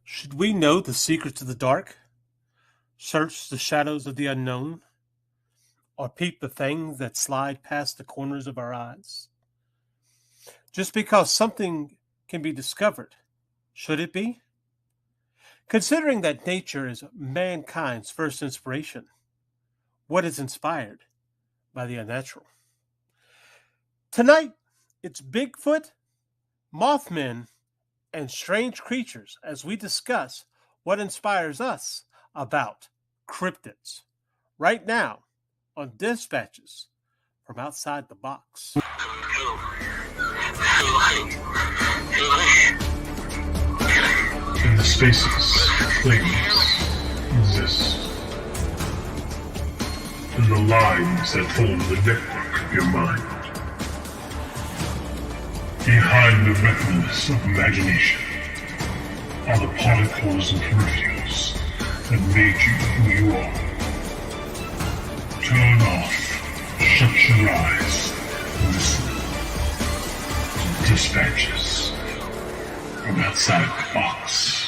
Should we know the secrets of the dark, search the shadows of the unknown, or peep the things that slide past the corners of our eyes? Just because something can be discovered, should it be? Considering that nature is mankind's first inspiration, what is inspired by the unnatural? Tonight, it's Bigfoot, Mothmen, and strange creatures as we discuss what inspires us about cryptids. Right now on Dispatches from Outside the Box. In the spaces, things exist. In the lines that form the network of your mind. Behind the retinas of imagination are the particles and peripherals that made you who you are. Turn off, shut your eyes, and listen to Dispatches from Outside the Box.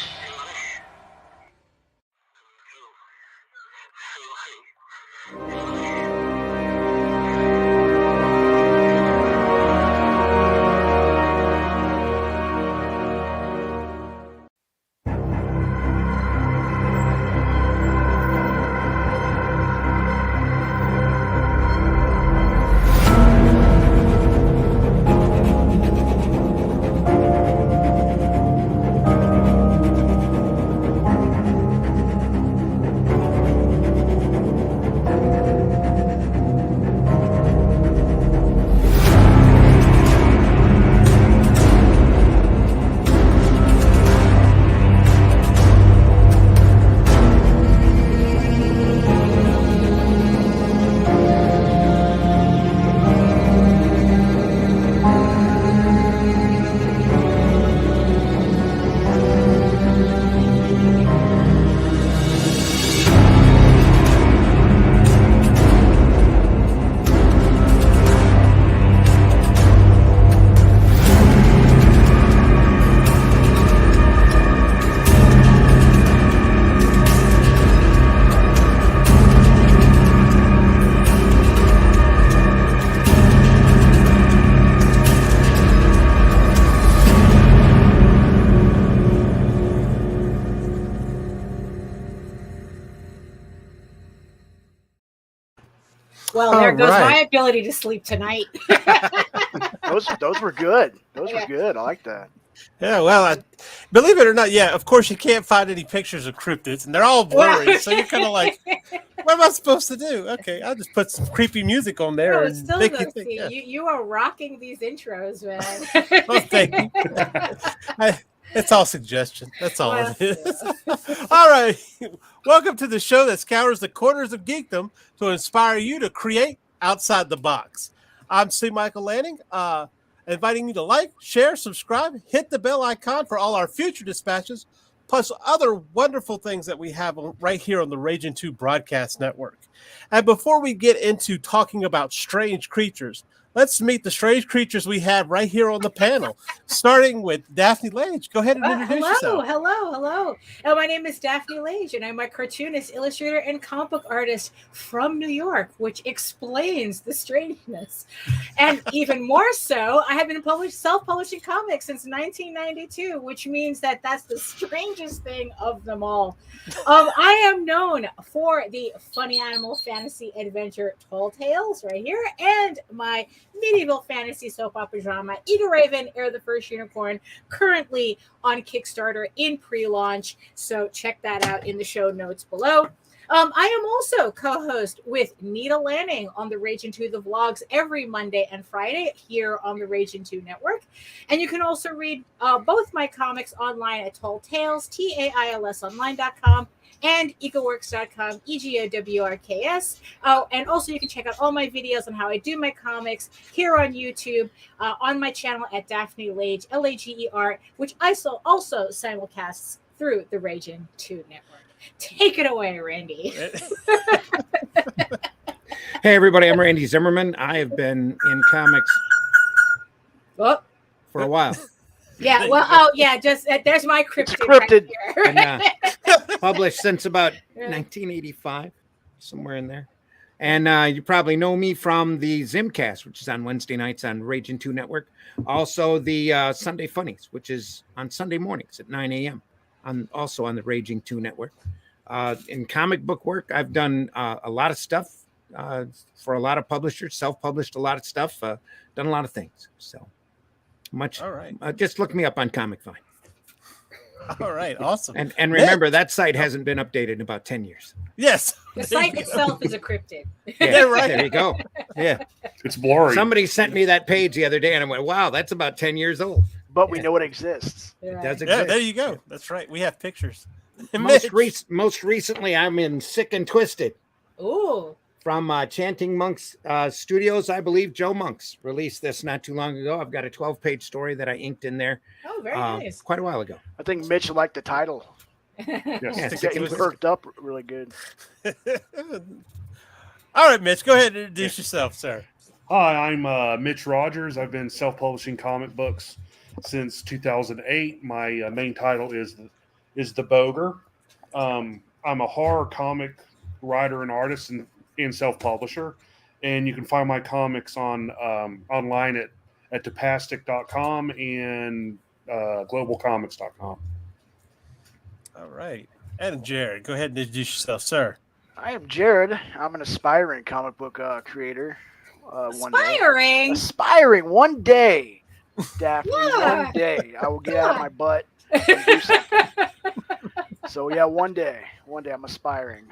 Well, there goes my ability to sleep tonight. Those were good. Those were good. I like that. Yeah, well, believe it or not, yeah, of course you can't find any pictures of cryptids, and they're all blurry, so you're kind of like, what am I supposed to do? Okay, I'll just put some creepy music on there and make you think. Yeah. You are rocking these intros, man. Well, thank you. It's all suggestion. That's all it is. All right. Welcome to the show that scours the corners of geekdom to inspire you to create outside the box. I'm C Michael Lanning, inviting you to like, share, subscribe, hit the bell icon for all our future dispatches, plus other wonderful things that we have right here on the Ragin 2 Broadcast Network. And before we get into talking about strange creatures, let's meet the strange creatures we have right here on the panel, starting with Daphne Lage. Go ahead and introduce yourself. Hello. My name is Daphne Lage, and I'm a cartoonist, illustrator, and comic book artist from New York, which explains the strangeness. And even more so, I have been self-publishing comics since 1992, which means that that's the strangest thing of them all. I am known for the funny animal fantasy adventure Tall Tales right here, and my medieval fantasy soap opera drama Eagle Raven, Air the First Unicorn, currently on Kickstarter in pre-launch. So check that out in the show notes below. I am also co-host with Nita Lanning on the Ragin 2 The Vlogs every Monday and Friday here on the Ragin 2 Network. And you can also read both my comics online at Tall Tales, TAILSonline.com, and ecoworks.com, EGOWRKS. Oh, and also you can check out all my videos on how I do my comics here on YouTube, on my channel at Daphne Lage, Lager, which also simulcasts through the Ragin 2 Network. Take it away, Randy. Hey, everybody. I'm Randy Zimmerman. I have been in comics for a while. Yeah. Well. Oh, yeah. Just there's my It's cryptid. cryptid. Right And, published since about 1985, somewhere in there. And you probably know me from the Zimcast, which is on Wednesday nights on Ragin 2 Network. Also the Sunday Funnies, which is on Sunday mornings at 9 a.m. Also on the Raging 2 Network. In comic book work, I've done a lot of stuff for a lot of publishers, self-published a lot of stuff, done a lot of things. So much. All right. Just look me up on Comic Vine. All right. Awesome. And remember, that site hasn't been updated in about 10 years. Yes. The site itself is a cryptid. Yeah, right. There you go. Yeah. It's blurry. Somebody sent me that page the other day, and I went, wow, that's about 10 years old. But we know it exists. It Right. does Yeah, exist. there you go. That's right. We have pictures. Most recently, I'm in Sick and Twisted Ooh. from Chanting Monks Studios. I believe Joe Monks released this not too long ago. I've got a 12-page story that I inked in there Oh, very nice. quite a while ago. I think Mitch liked the title. Yes. Yeah, He was perked up really good. All right, Mitch, go ahead and introduce yourself, sir. Hi, I'm Mitch Rogers. I've been self-publishing comic books since 2008. My main title is The Boger. I'm a horror comic writer and artist and self-publisher, and you can find my comics on online at depastic.com and globalcomics.com. All right. And Jared, go ahead and introduce yourself, sir. I am Jared. I'm an aspiring comic book creator. One day. Aspiring. Aspiring one day, Daphne. Yeah. One day, I will get out of my butt and do something. So yeah, one day I'm aspiring.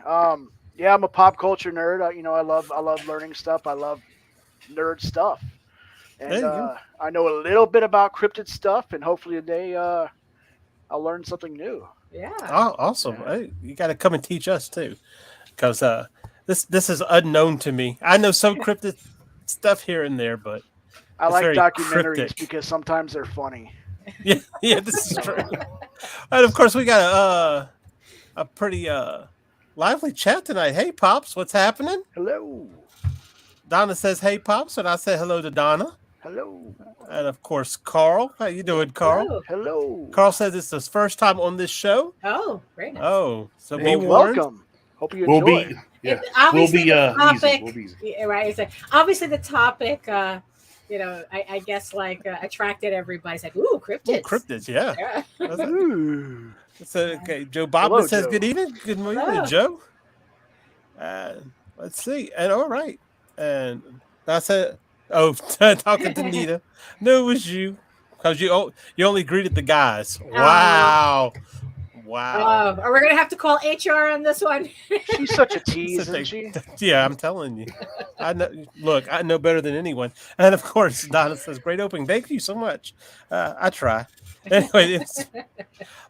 Yeah, I'm a pop culture nerd. I love learning stuff. I love nerd stuff, There you and go. I know a little bit about cryptid stuff. And hopefully today, I'll learn something new. Yeah. Oh, awesome. Hey, you got to come and teach us, too, because this is unknown to me. I know some cryptid stuff here and there, but I It's like very documentaries cryptic. because sometimes they're funny. yeah, this is true. And, of course, we got a pretty lively chat tonight. Hey, Pops, what's happening? Hello, Donna says, hey, Pops, and I say hello to Donna. hello, And, of course, Carl. How you doing, Carl? Oh, hello. Carl says it's his first time on this show. oh, very nice. Oh, so be Hey, warned. Welcome. Hope you We'll enjoy. be yeah. It- We'll obviously be the easy. topic, We'll be easy. yeah, right. It's like, obviously the topic, I guess attracted everybody. It's like, ooh, cryptids. Ooh, cryptids, yeah. Yeah. That's it. Ooh. So, okay, Joe Bob Hello, says Joe. good evening. Good morning, Hello. Joe. Let's see. And all right. And I said, oh, talking to Nita. No, it was you. Because you only greeted the guys. Wow. Wow. Are we gonna have to call HR on this one? She's such a tease, Such a- isn't she? Yeah, I'm telling you. I know. Look, I know better than anyone. And of course, Donna says, "Great opening. Thank you so much." I try. Anyway, it's,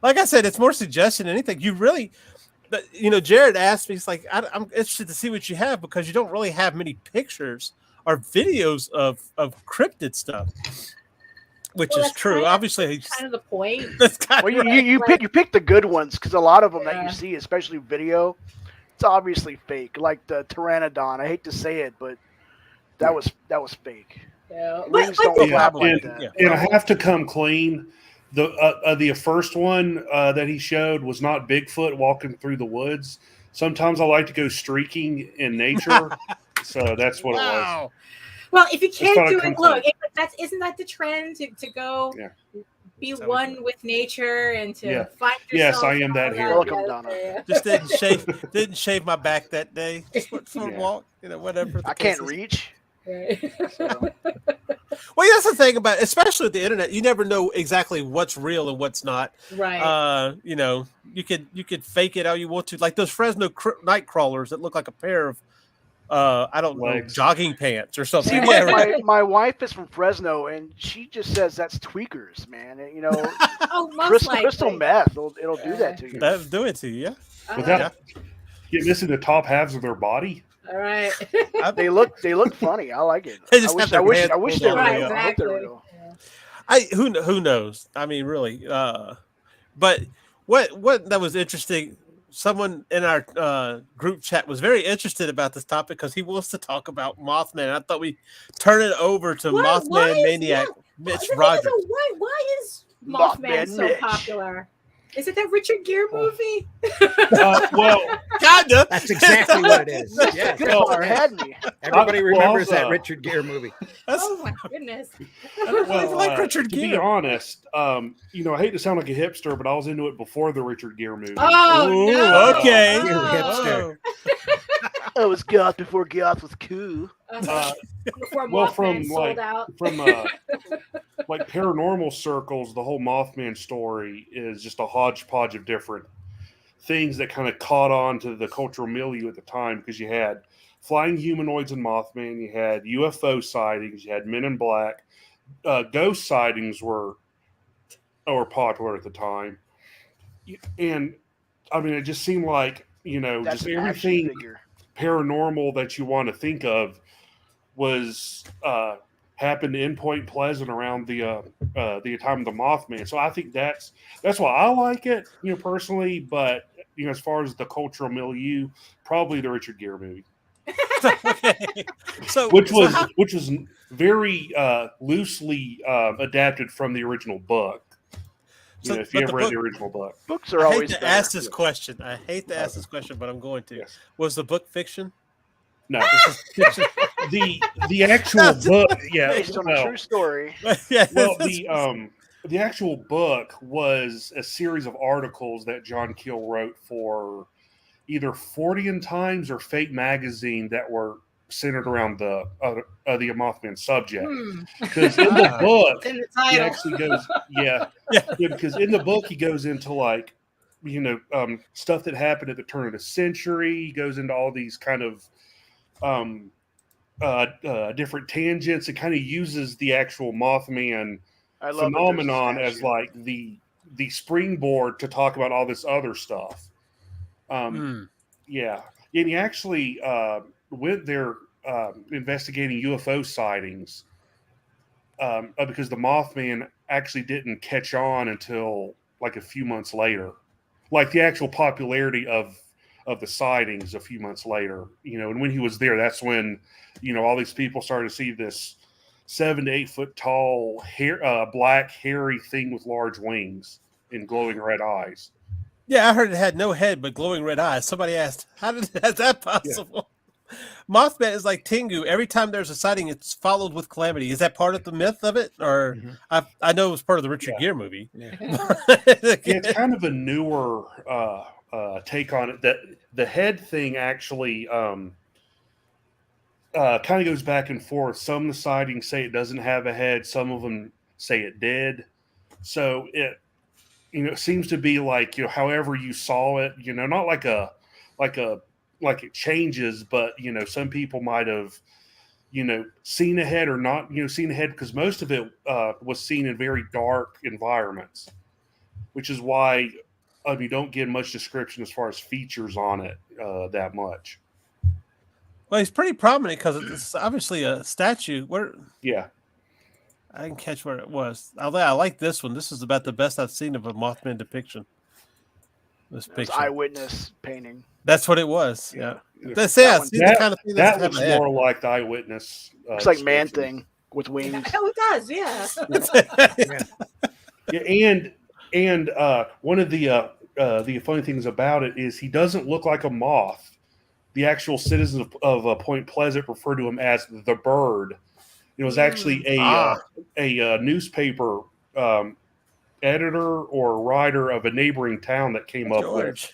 like I said, it's more suggestion than anything. You really, Jared asked me. He's like, "I'm interested to see what you have because you don't really have many pictures or videos of cryptid stuff." Which Well, is that's true. kind of- Obviously, Kind of the point. that's kind Well, of you pick the good ones because a lot of them that Yeah. you see, especially video, it's obviously fake. Like the Pteranodon. I hate to say it, but that was fake. Yeah. Wings But don't the- flap like and, that. Yeah. and I have to come clean. The first one that he showed was not Bigfoot walking through the woods. Sometimes I like to go streaking in nature, so that's what it was. wow. Well, if you can't thought do I'd come it, look, clean. isn't that the trend to go Yeah. be Is that one what- with nature and to Yeah. find Yes, yourself? I am that out here. there? Welcome, Yeah, Donna. yeah. Just didn't shave my back that day. Just went for a Yeah. walk. Whatever. the I case can't is. reach. Right. So. Well, that's the thing about, especially with the internet, you never know exactly what's real and what's not. Right. You could fake it how you want to, like those Fresno night crawlers that look like a pair of, I don't know, Legs. jogging pants or something. See, Yeah, right. my wife is from Fresno, and she just says that's tweakers, man. And, Oh, most likely. crystal meth, it'll do that to you. That'll do it to you. Yeah. Without getting missing the top halves of their body. All right. They look funny. I like it. They just have their hands I wish pulled they all were the way real. up. I hope they're Exactly. real. Who knows? I mean, really. But what that was interesting. Someone in our group chat was very interested about this topic because he wants to talk about Mothman. I thought we turn it over to Why Mothman is- Maniac yeah. Mitch The thing is, Rogers. though, why Mothman so Mitch. popular? Is it that Richard Gere movie? Well, Kinda. That's exactly what it is. Yeah. Good far ahead of me. Everybody remembers well, that Richard Gere movie. Oh my goodness! I like Richard to be Gere. honest, I hate to sound like a hipster, but I was into it before the Richard Gere movie. Oh Ooh, no! okay. You Oh. hipster. I was goth before goth was cool. Before well, Mothman from sold out. from like paranormal circles, the whole Mothman story is just a hodgepodge of different things that kind of caught on to the cultural milieu at the time, because you had flying humanoids and Mothman, you had UFO sightings, you had Men in Black, ghost sightings were popular at the time, and I mean it just seemed like That's just an action everything figure. paranormal that you want to think of was happened in Point Pleasant around the time of the Mothman. So I think that's why I like it, personally. But as far as the cultural milieu, probably the Richard Gere movie, Okay. which was very loosely adapted from the original book. If you but ever the read the book- original book, Books are I hate always to better. ask this question. I hate to ask this question, but I'm going to. yes. Was the book fiction? No, the actual book, yeah. Based on a true story. Yeah. Well, the actual book was a series of articles that John Keel wrote for either Fortean Times or Fate magazine that were centered around the Mothman subject. Because in the book, In the he title. actually goes, yeah, because in the book he goes into like, stuff that happened at the turn of the century. He goes into all these kind of different tangents. It kind of uses the actual Mothman I love that there's a phenomenon as statue. like the springboard to talk about all this other stuff. Yeah, and he actually went there investigating UFO sightings because the Mothman actually didn't catch on until like a few months later, like the actual popularity of the sightings a few months later. And when he was there, that's when all these people started to see this 7 to 8 foot tall, black, hairy thing with large wings and glowing red eyes. Yeah, I heard it had no head but glowing red eyes. Somebody asked, "How's that possible?" Mothman is like Tengu. Every time there's a sighting, it's followed with calamity. Is that part of the myth of it, or I know it was part of the Richard Gere movie. Yeah. It's kind of a newer take on it. That the head thing actually kind of goes back and forth. Some of the sightings say it doesn't have a head. Some of them say it did. So it seems to be like however you saw it. Not like it changes, but some people might have seen a head or not seen a head, because most of it was seen in very dark environments, which is why you don't get much description as far as features on it that much. Well, he's pretty prominent because it's obviously a statue. Where Yeah. I didn't catch where it was. Although I like this one. This is about the best I've seen of a Mothman depiction. This It was picture. eyewitness painting. That's what it was. Yeah. Yeah. That's That see the kind of thing That that's looks have a head. more like the eyewitness. Looks like Man description. Thing with wings. Oh, it does. Yeah. Yeah, and one of the funny things about it is he doesn't look like a moth. The actual citizens of Point Pleasant refer to him as the bird. It was actually a newspaper editor or writer of a neighboring town that came up George.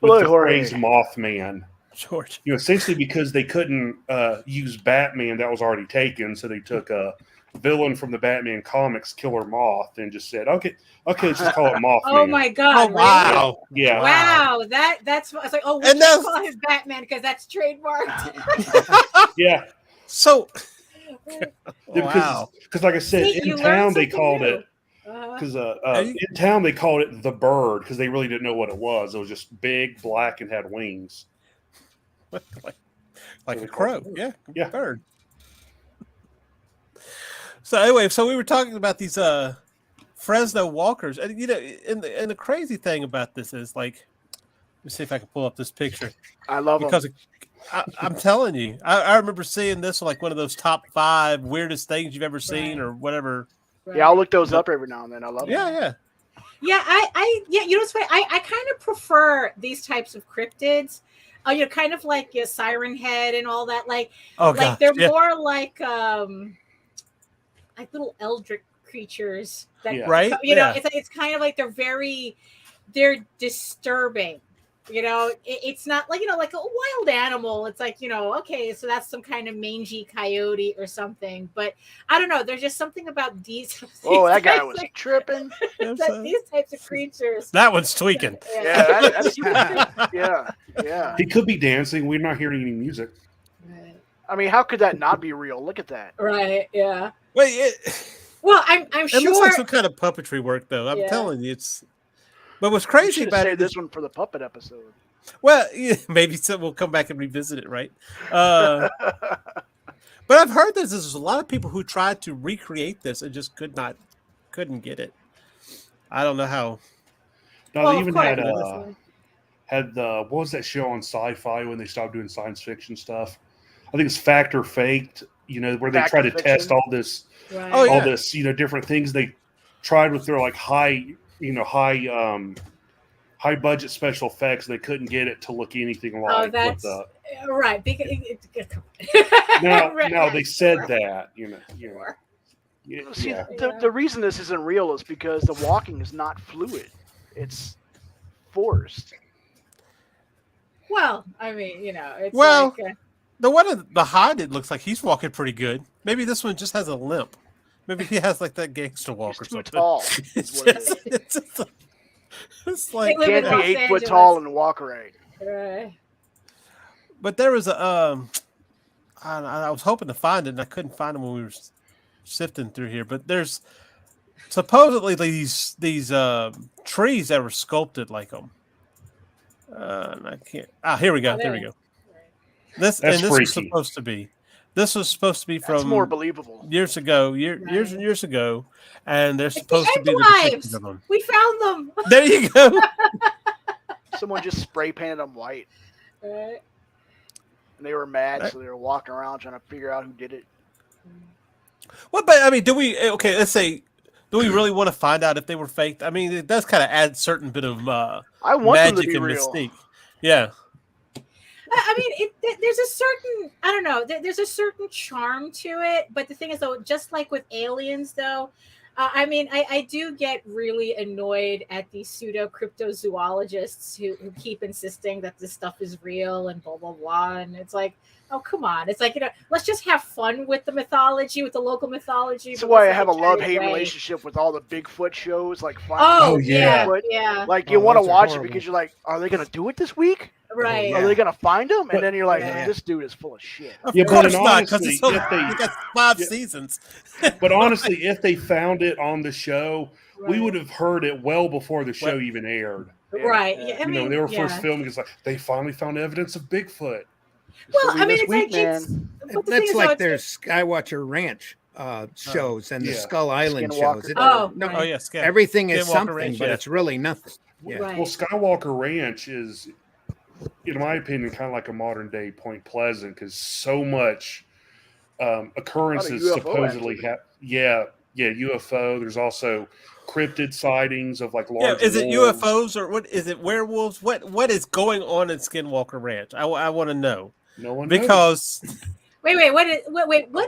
with the Jorge. phrase Mothman. George. Essentially because they couldn't use Batman that was already taken, so they took a villain from the Batman comics, Killer Moth, and just said, okay, let's just call it Mothman. Oh my God! Oh really? wow. Yeah. Wow, that's I was like, oh, we And should that's- call him Batman because that's trademarked. Yeah. So Because, like I said, See, you in learn town they something called new. it because in town they called it the bird because they really didn't know what it was. It was just big, black, and had wings. like a crow. Yeah. Bird. So anyway, we were talking about these Fresno walkers, and and the crazy thing about this is like, let me see if I can pull up this picture I love them. because I'm telling you, I remember seeing this like one of those top 5 weirdest things you've ever seen or whatever. Yeah, I'll look those up every now and then. I love Yeah, them. yeah. Yeah, you know what's funny? I kind of prefer these types of cryptids. Kind of like your Siren Head and all that. Like God, they're yeah. more like little eldritch creatures that Yeah. Right? Yeah. it's kind of like they're disturbing. It's not like like a wild animal. It's like okay, so that's some kind of mangy coyote or something. But I don't know. There's just something about these. Oh, these that guy types was of- tripping. these types of creatures. That one's tweaking. Yeah, yeah. He could be dancing. We're not hearing any music. Right. I mean, how could that not be real? Look at that. Right. Yeah. Wait, Well, I'm it sure. looks like some kind of puppetry work, though. I'm Yeah. telling you, it's. But what's We crazy should have about saved it this one for the puppet episode. well, yeah, maybe we'll come back and revisit it, right? But I've heard there's a lot of people who tried to recreate this and just couldn't get it. I don't know how. No, Well, they of even course. had what was that show on Sci-Fi when they stopped doing science fiction stuff? I think it's Fact or Faked. Where they Fact try or to Fiction? test all this, Right. Oh, yeah. all this, different things they tried with their like high budget special effects. They couldn't get it to look anything like. Oh, that's right. Because Now they said that. Sure. See, Yeah. the reason this isn't real is because the walking is not fluid. It's forced. Well, I mean, it's Well, like, the one of the hide, it looks like he's walking pretty good. Maybe this one just has a limp. Maybe he has like that gangster walk He's or too something. tall. It's is what it just, is. it's like, They live in Can't Los be 8 foot Angeles. tall and walk right. right. but there was a I was hoping to find it and I couldn't find it when we were sifting through here. But there's supposedly these trees that were sculpted like them. And I can't. Here we go. Oh, There we there. go. This That's and this was freaky. supposed to be. This was supposed to be That's from more believable. years ago, years Right. and years ago, and they're It's supposed the to be the Endlives. depictions of them. We found them. There you go. Someone just spray painted them white, Right. and they were mad, so they were walking around trying to figure out who did it. Well, but I mean, do we? Okay, let's say, do we really want to find out if they were faked? I mean, it does kind of add certain bit of I want them to magic be and real. mystique. Yeah. I mean, there's a certain, I don't know, there's a certain charm to it. But the thing is, though, just like with aliens, though, I mean, I do get really annoyed at these pseudo cryptozoologists who keep insisting that this stuff is real and blah, blah, blah. And it's like, oh, come on. It's like, let's just have fun with the mythology, with the local mythology. That's but why I let's have not a carry it love-hate away. relationship with all the Bigfoot shows, like Oh, yeah. Bigfoot. yeah. Like you Oh, want to those are watch it horrible. because you're like, are they gonna do it this week? Right. Yeah. Are they gonna find him? But- And then you're like, Yeah. this dude is full of shit. Of Yeah, but course in not, because honesty, it's so, if they- they got 5 Yeah. seasons. But honestly, if they found it on the show, we Right. would have heard it well before the show even aired. Right. Yeah. Yeah. I mean, They were yeah. first filming. It's like they finally found evidence of Bigfoot. Well, So I mean, this it's week, like it's. man, But the thing That's is, like though, their Skywatcher Ranch shows and the Yeah. Skull Island Skinwalker. shows. Oh, No, right. Oh yeah, Scout. everything is Skinwalker something, Ranch, but yeah. it's really nothing. Yeah. Right. Well, Skywalker Ranch is, in my opinion, kind of like a modern day Point Pleasant because so much occurrences UFO supposedly activity. have. Yeah, UFO. There's also cryptid sightings of like Yeah, large. is it wolves. UFOs or what? Is it werewolves? What is going on in Skinwalker Ranch? I want to know No one knows. because Wait, what is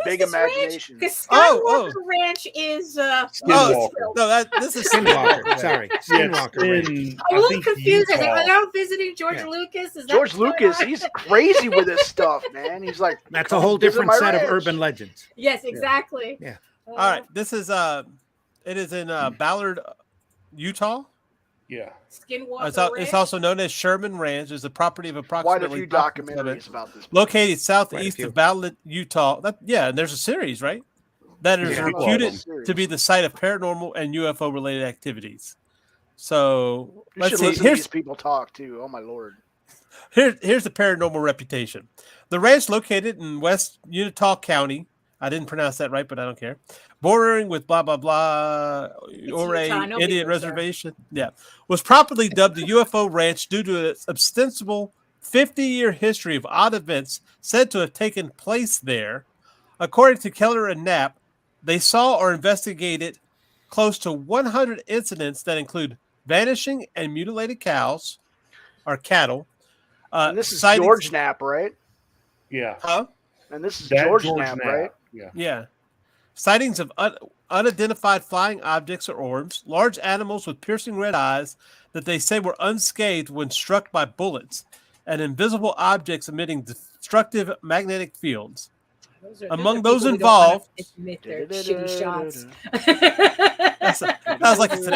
Big this imagination. ranch? Because Oh, Skywalker Ranch is Skinwalker. no, this is Skinwalker. Sorry, Yeah, it's Skinwalker Ranch. in, I'm a I little think, confused. Are Utah. they now visiting George Yeah. Lucas? Is that George what's going Lucas, on? he's crazy with his stuff, man. He's like, That's a whole Visit different my set of ranch. urban legends. Yes, exactly. Yeah. all right. This is it is in Ballard, Utah. Yeah. Skinwalker It's, Ranch. it's also known as Sherman Ranch. It's a property of quite a approximately few 5,000 documentaries about this. located southeast few. of Ballard, Utah. And there's a series, right? That is Yeah. reputed Series. to be the site of paranormal and UFO related activities. So You let's should see. listen to Here's these people talk too. Oh my lord. here's the paranormal reputation. The ranch located in West Utah County. I didn't pronounce that right, but I don't care. Bordering with blah blah blah Ouray Utah. Nobody Indian goes there. Reservation. Yeah, was properly dubbed the UFO Ranch due to its ostensible 50-year history of odd events said to have taken place there. According to Keller and Knapp, they saw or investigated close to 100 incidents that include vanishing and mutilated cows or cattle. And this is sightings- George Knapp, right? Yeah. Huh? And this is That George Knapp, right? Yeah. Yeah. Sightings of unidentified flying objects or orbs, large animals with piercing red eyes that they say were unscathed when struck by bullets, and invisible objects emitting destructive magnetic fields. Among those people who don't wanna involved- admit their shitty shots. Sounds like it's an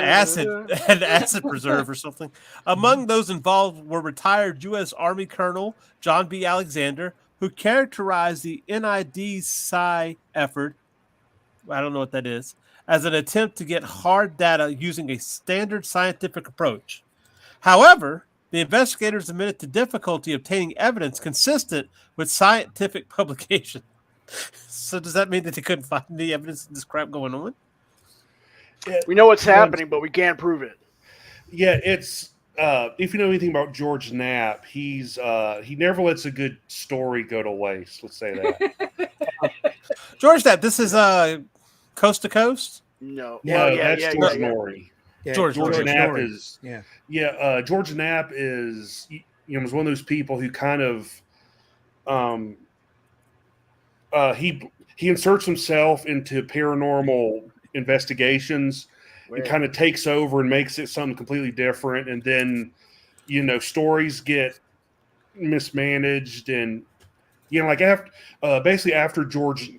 acid preserve or something. Among those involved were retired U.S. Army Colonel John B. Alexander, who characterized the NID-PSI effort, I don't know what that is, as an attempt to get hard data using a standard scientific approach. However, the investigators admitted to difficulty obtaining evidence consistent with scientific publication. So does that mean that they couldn't find any evidence of this crap going on? We know what's happening, but we can't prove it. Yeah, it's if you know anything about George Knapp, he never lets a good story go to waste. Let's say that. George Knapp, this is Coast to Coast? No. No, Well, that's George Norrie. Yeah, George Knapp Norrie. is Yeah. George Knapp is is one of those people who kind of he inserts himself into paranormal investigations and kind of takes over and makes it something completely different, and then stories get mismanaged, and like after George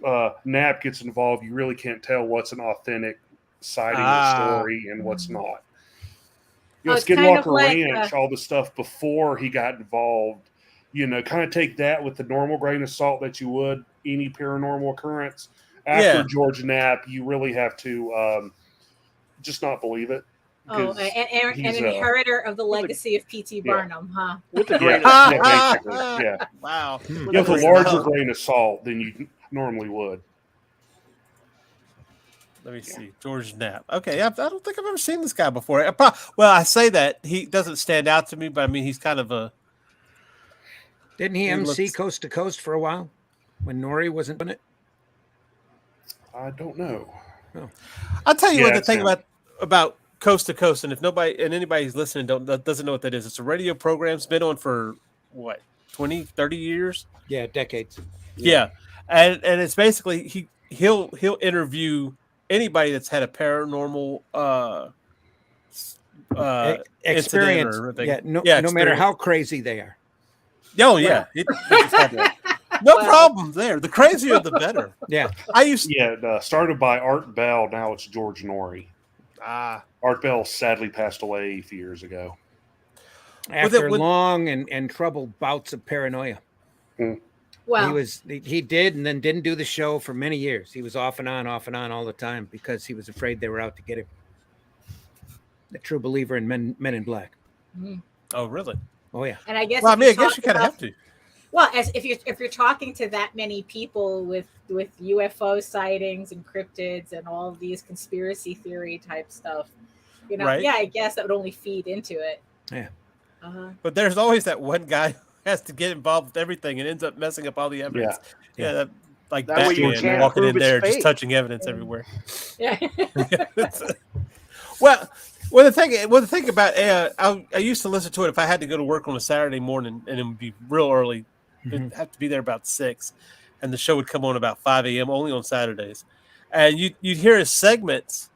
Knapp gets involved, you really can't tell what's an authentic sighting or story and what's not. It's kind of Skinwalker like, Ranch, all the stuff before he got involved, kind of take that with the normal grain of salt that you would any paranormal occurrence. After George Knapp, you really have to just not believe it. Oh, and an inheritor of the legacy of P.T. Barnum, huh? With the grain basically, yeah. Wow. With a larger grain of salt than you normally would. Let me see. George Knapp. Okay, I don't think I've ever seen this guy before. I say that he doesn't stand out to me, but I mean, he's kind of a... Didn't he MC Coast to Coast for a while when Norrie wasn't doing it? I don't know. Oh. I'll tell you what the thing about Coast to Coast, and if anybody who's listening doesn't know what that is, it's a radio program. It's been on for what, 20, 30 years? Yeah, decades. Yeah. And it's basically he'll interview anybody that's had a paranormal experience. No matter how crazy they are. Oh yeah. No problem there. The crazier the better. Yeah. Started by Art Bell. Now it's George Norrie. Art Bell sadly passed away a few years ago. After long and troubled bouts of paranoia. Well, he did and then didn't do the show for many years. He was off and on all the time because he was afraid they were out to get him. A true believer in Men in Black. Oh, really? Oh, yeah. And I guess I guess you kind of have to. Well, if you're talking to that many people with UFO sightings and cryptids and all of these conspiracy theory type stuff, right. I guess that would only feed into it. Yeah. But there's always that one guy who has to get involved with everything and ends up messing up all the evidence. Yeah. Like Batman walking in there, just touching evidence everywhere. Yeah. Well, the thing about I used to listen to it if I had to go to work on a Saturday morning, and it would be real early. It'd have to be there about 6, and the show would come on about 5 a.m. only on Saturdays. And you'd hear his segments,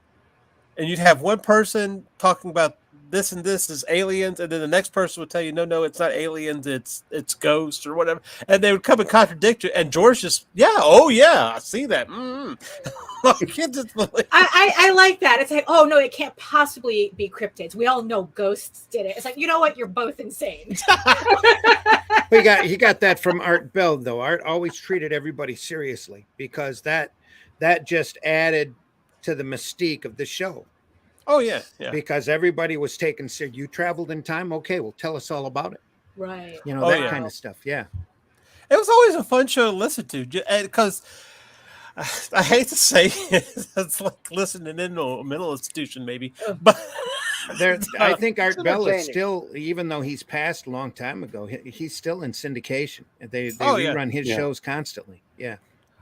and you'd have one person talking about this and this is aliens, and then the next person would tell you, no, it's not aliens, it's ghosts or whatever, and they would come and contradict you. And George just, I see that. I like that. It's like, oh no, it can't possibly be cryptids. We all know ghosts did it. It's like, you know what? You're both insane. He got that from Art Bell, though. Art always treated everybody seriously because that just added to the mystique of the show. Oh yeah. Because everybody was taken serious. You traveled in time, okay? Well, tell us all about it. Right. That kind of stuff. Yeah. It was always a fun show to listen to because I hate to say it, it's like listening in a mental institution, maybe. But I think Art Bell is still, even though he's passed a long time ago, he's still in syndication. They rerun his shows constantly. Yeah.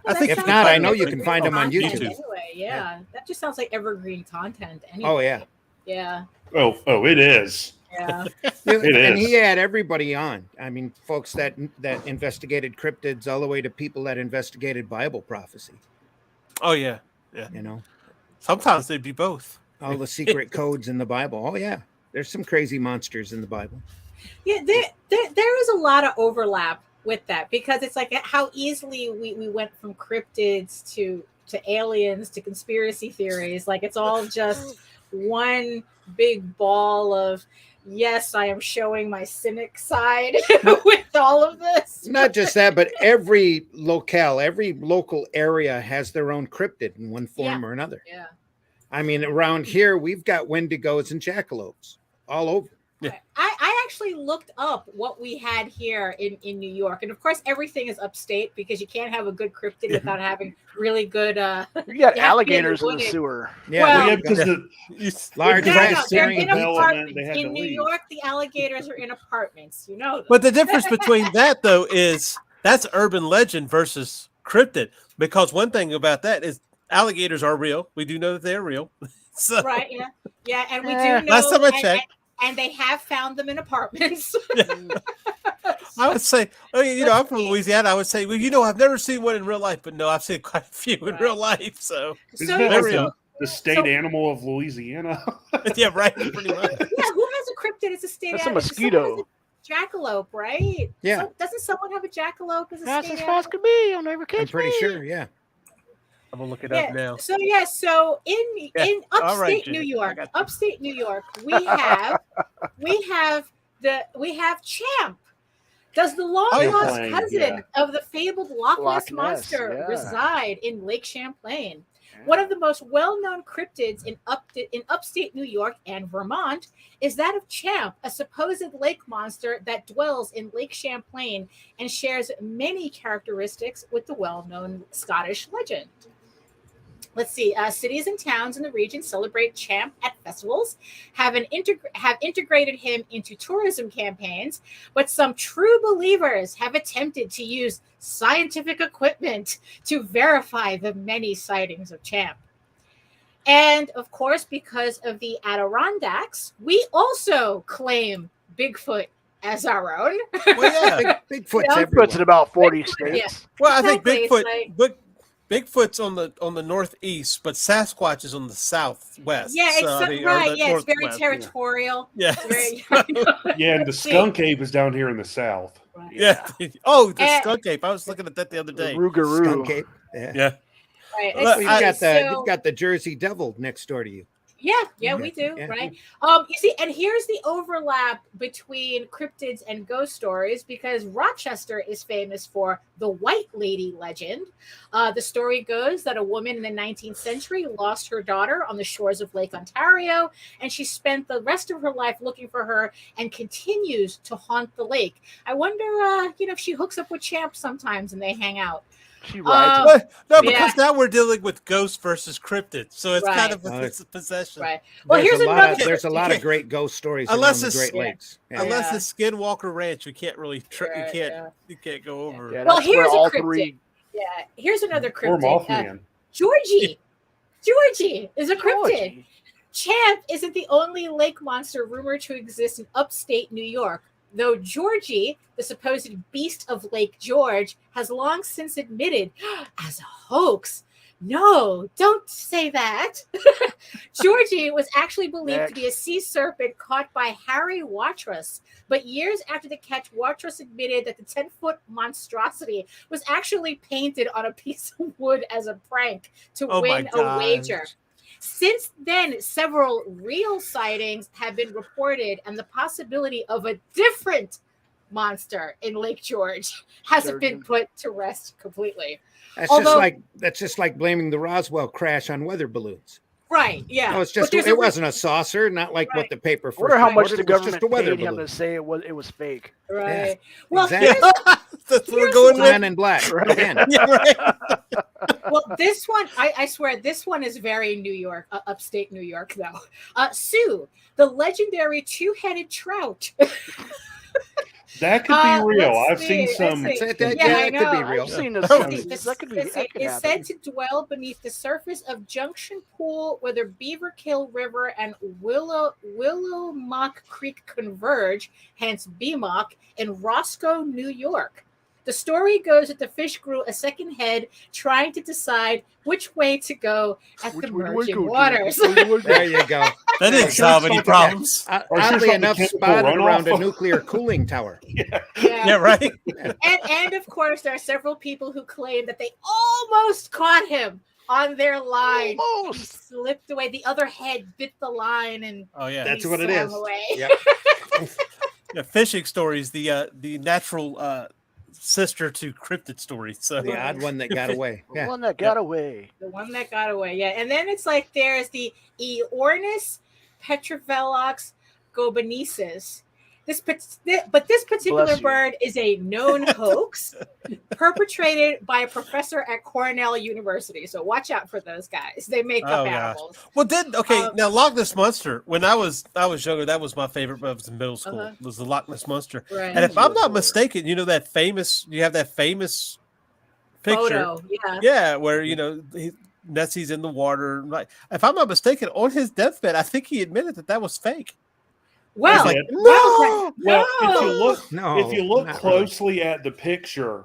I think If sounds not, like I know you can evergreen find them on content YouTube. Anyway, yeah, that just sounds like evergreen content. Anyway. Oh yeah. Yeah. Oh, it is. Yeah. And is. he had everybody on. I mean, folks that investigated cryptids, all the way to people that investigated Bible prophecy. Oh yeah. You know, Sometimes they'd be both. all the secret codes in the Bible. Oh yeah, there's some crazy monsters in the Bible. Yeah, there is a lot of overlap with that because it's like how easily we went from cryptids to aliens to conspiracy theories. Like it's all just one big ball of yes, I am showing my cynic side with all of this. Not just that, but every local area has their own cryptid in one form or another. Yeah. I mean, around here we've got wendigos and jackalopes all over. Yeah. I actually looked up what we had here in New York. And of course, everything is upstate because you can't have a good cryptid without having really good. You got alligators in the sewer. Yeah, Well, Yeah, because the large No, rats they're carrying in people. apartments. They had In to New leave. York, the alligators are in apartments. You know that. But the difference between that though is that's urban legend versus cryptid. Because one thing about that is alligators are real. We do know that they're real. So Right, yeah, and we do Eh. know. Last time I checked. and they have found them in apartments. I would say, I'm from Louisiana. I would say, well, I've never seen one in real life, but no, I've seen quite a few in Right. real life. So Isn't So that yeah, like so- the state so- animal of Louisiana? yeah, right, pretty much. Yeah, who has a cryptid as a state That's a animal? Someone has mosquito. a jackalope, right? Yeah. So, doesn't someone have a jackalope as a That's state as animal? fast as could be. You'll never catch I'm pretty me. sure. Yeah. I'm gonna look it up now. So in All upstate right, New Jimmy, York, I got you. upstate New York, we have Champ. Does the long Oh, yeah. lost Champlain, cousin yeah. of the fabled Loch Ness Loch Ness, monster yeah. reside in Lake Champlain? Yeah. One of the most well-known cryptids in upstate New York and Vermont is that of Champ, a supposed lake monster that dwells in Lake Champlain and shares many characteristics with the well-known Scottish legend. Let's see. Cities and towns in the region celebrate Champ at festivals, have integrated him into tourism campaigns, but some true believers have attempted to use scientific equipment to verify the many sightings of Champ. And of course, because of the Adirondacks, we also claim Bigfoot as our own. Well, yeah. Bigfoot's Yeah. everywhere. Puts in about 40 Bigfoot, states. Well, I think Exactly, it's Bigfoot, like- Bigfoot's on the northeast, but Sasquatch is on the southwest. Yeah, it's So, so, I mean, or right. the Yeah, it's very northwest, territorial. Yeah. It's very, Yeah, and the skunk ape is down here in the south. Yeah. Oh, the And- skunk ape. I was looking at that the other day. Rougarou. Skunk ape. Yeah. Yeah. Right. Well, You've It's- you've got the Jersey Devil next door to you. Yeah, we do, Yeah. right? You see, and here's the overlap between cryptids and ghost stories because Rochester is famous for the White Lady legend. The story goes that a woman in the 19th century lost her daughter on the shores of Lake Ontario, and she spent the rest of her life looking for her and continues to haunt the lake. I wonder, if she hooks up with Champ sometimes and they hang out. She rides. Well, no, Yeah. because now we're dealing with ghosts versus cryptids, so it's kind of Right. it's a possession. Right. Well, There's here's a lot another. there's a lot you of great ghost stories Unless around the it's- Great Lakes. Yeah. Unless Yeah. it's Skinwalker Ranch, you can't really Right, yeah. you can't go over. Yeah, Well, that's where here's a all cryptid. three. Yeah, here's another Or cryptid. Mothman. Georgie. Georgie is a cryptid. Georgie. Champ isn't the only lake monster rumored to exist in upstate New York, though Georgie, the supposed beast of Lake George, has long since admitted as a hoax. No, don't say that. Georgie was actually believed to be a sea serpent caught by Harry Watrous. But years after the catch, Watrous admitted that the 10-foot monstrosity was actually painted on a piece of wood as a prank to Oh my win a gosh. wager. Since then, several real sightings have been reported, and the possibility of a different monster in Lake George hasn't been Surgeon. put to rest completely. That's just like blaming the Roswell crash on weather balloons. Right? Yeah. No, it's But just there's it wasn't a saucer, not like Right. what the paper I first wonder how much reported. the It was just government a weather paid him balloon. to say it was fake. right. Yeah, Well, exactly. That's what we're Here's going the with. Men in Black Right. again. Yeah, right. well, this one, I swear, this one is very New York, upstate New York, though. Sue, the legendary two-headed trout. That could be real. let's I've seen see, some. let's see. Yeah, it could be know. real. I've seen this. Oh, That could be. That could It's happen. said to dwell beneath the surface of Junction Pool, where the Beaver Kill River and Willowmock Creek converge, hence BMOC, in Roscoe, New York. The story goes that the fish grew a second head, trying to decide which way to go at the merging waters. There you go. That didn't solve any problems. Oddly enough, chemical spotted around a runoff. nuclear cooling tower. Yeah, right. And of course, there are several people who claim that they almost caught him on their line. Almost. He slipped away. The other head bit the line, and Oh yeah, That's he what it swam is. away. Yep. yeah. Fishing stories, the natural sister to cryptid stories. So The odd one that got away. The Yeah. one that got away. The one that got away, yeah. And then it's like there's the Eornis petrovelox gobanesis. This particular Bless you. bird is a known hoax perpetrated by a professor at Cornell University. So watch out for those guys. They make up Oh, gosh. animals. well, now Loch Ness Monster. When I was younger, that was my favorite. When I was in middle school. Uh-huh. Was the Loch Ness Monster. Right. And if I'm not mistaken, you have that famous picture. Photo, yeah. Yeah, where Nessie's in the water. Like, if I'm not mistaken, on his deathbed, I think he admitted that was fake. Well, like, no, Well, if you look not closely at the picture,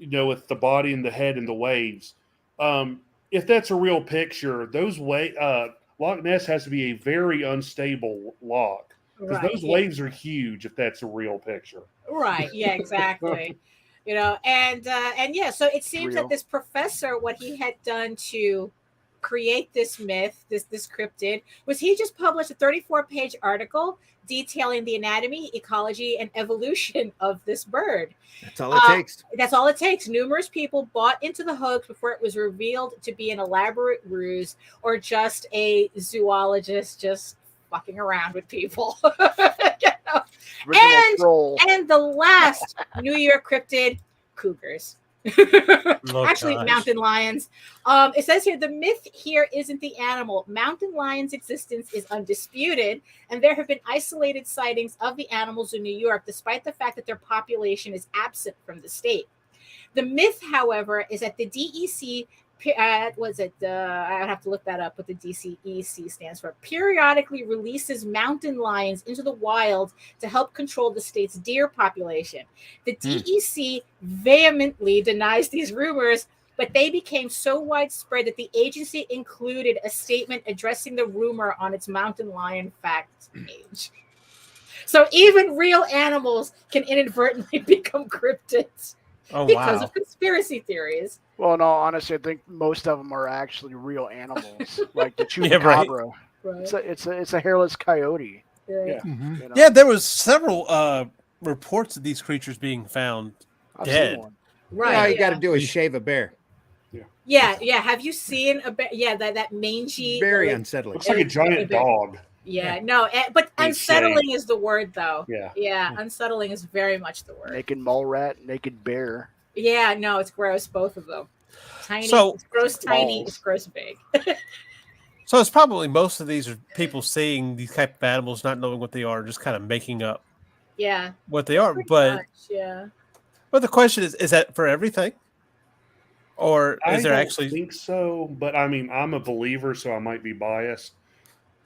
with the body and the head and the waves, if that's a real picture, Loch Ness has to be a very unstable loch because right, those yeah. waves are huge. If that's a real picture, Right. Yeah, exactly. And yeah, so it seems Real. that this professor, what he had done to create this myth, this cryptid, was he just published a 34-page article detailing the anatomy, ecology, and evolution of this bird. That's all it takes. That's all it takes. Numerous people bought into the hoax before it was revealed to be an elaborate ruse or just a zoologist just fucking around with people. Original troll. And the last New York cryptid, cougars. Actually, gosh. mountain lions. It says here the myth here isn't the animal. Mountain lions' existence is undisputed, and there have been isolated sightings of the animals in New York, despite the fact that their population is absent from the state. The myth, however, is that the DEC I have to look that up, what the DCEC stands for, periodically releases mountain lions into the wild to help control the state's deer population. The DEC vehemently denies these rumors, but they became so widespread that the agency included a statement addressing the rumor on its mountain lion facts page. So even real animals can inadvertently become cryptids because of conspiracy theories. Well, in all honesty, I think most of them are actually real animals, like the Yeah, right. chupacabra. Right. It's a hairless coyote. Yeah. Mhm. You know? Yeah, there was several reports of these creatures being found I've dead. seen one. Right. All you got to do is shave a bear. Yeah. Have you seen that mangy? Very like, unsettling. looks like a giant dog. Yeah, no, but They unsettling is the word, though. Yeah. Yeah, unsettling is very much the word. Naked mole rat, naked bear. Yeah, no, it's gross, both of them. Tiny, So- it's gross, tiny, Balls. it's gross, big. So it's probably most of these are people seeing these type of animals, not knowing what they are, just kind of making up Yeah, what they are. pretty But much, yeah. the question is that for everything, or I is there don't actually? think so, but I mean, I'm a believer, so I might be biased.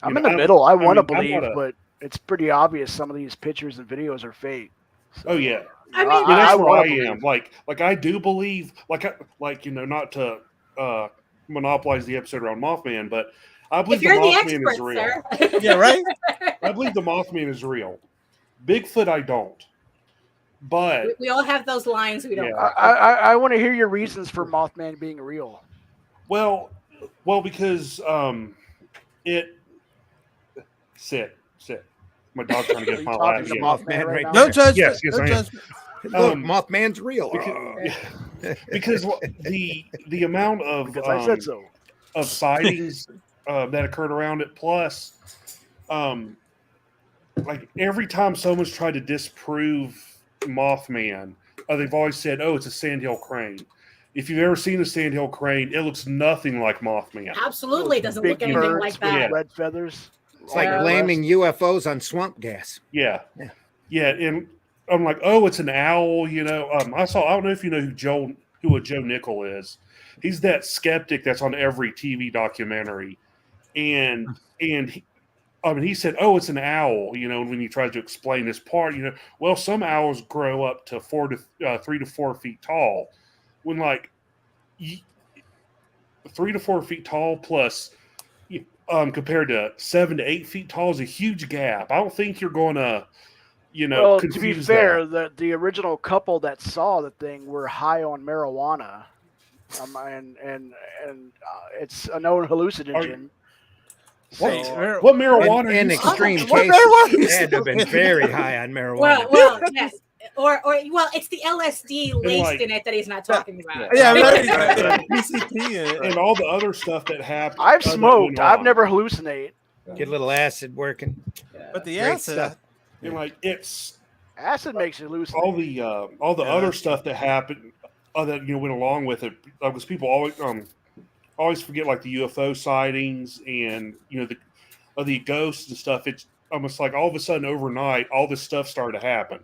I'm You in know, the middle. I want to mean, I'm believe, not a- but it's pretty obvious some of these pictures and videos are fake. So, Oh yeah. I mean, Yeah, that's where wanna I believe. am. Like I do believe, not to monopolize the episode around Mothman, but I believe if you're the Mothman is expert, real. sir. Yeah, right. I believe the Mothman is real. Bigfoot, I don't. But we all have those lines we don't. Yeah. I want to hear your reasons for Mothman being real. well, because it. Sit. My dog's trying to Are get you my talking lap. to Yeah. Mothman right now? No judgment. Yes, no I am. judgment. Look, Um, Mothman's real. Because the amount of Because I said so. of sightings that occurred around it, plus like every time someone's tried to disprove Mothman, they've always said, "Oh, it's a sandhill crane." If you've ever seen a sandhill crane, it looks nothing like Mothman. Absolutely, it doesn't Big look anything birds like with that. red feathers. It's like Yeah. blaming UFOs on swamp gas. Yeah, Yeah. yeah, and I'm like, oh, it's an owl. You know, I don't know if you know who a Joe Nickel is. He's that skeptic that's on every TV documentary, and he said, oh, it's an owl. You know, when he tries to explain this part, you know, well, some owls grow up to 3 to 4 feet tall. When 3 to 4 feet tall plus, compared to 7 to 8 feet tall is a huge gap. I don't think you're going to, well, to be confuse fair, that. the original couple that saw the thing were high on marijuana, and it's a known hallucinogen. Wait, So, What marijuana? In are you extreme smoking? cases, they had to have been very high on marijuana. Well, yes. Or well, it's the LSD laced like- in it that he's not talking about. Yeah, Right. right. PCP And all the other stuff that happened. I've that smoked. went I've on. never hallucinated. Get a little acid working. but the Great acid, stuff. And it's Acid makes you hallucinate. all the Yeah, other that's stuff that happened that went along with it, because people always forget, like the UFO sightings and the ghosts and stuff. It's almost like all of a sudden overnight all this stuff started to happen,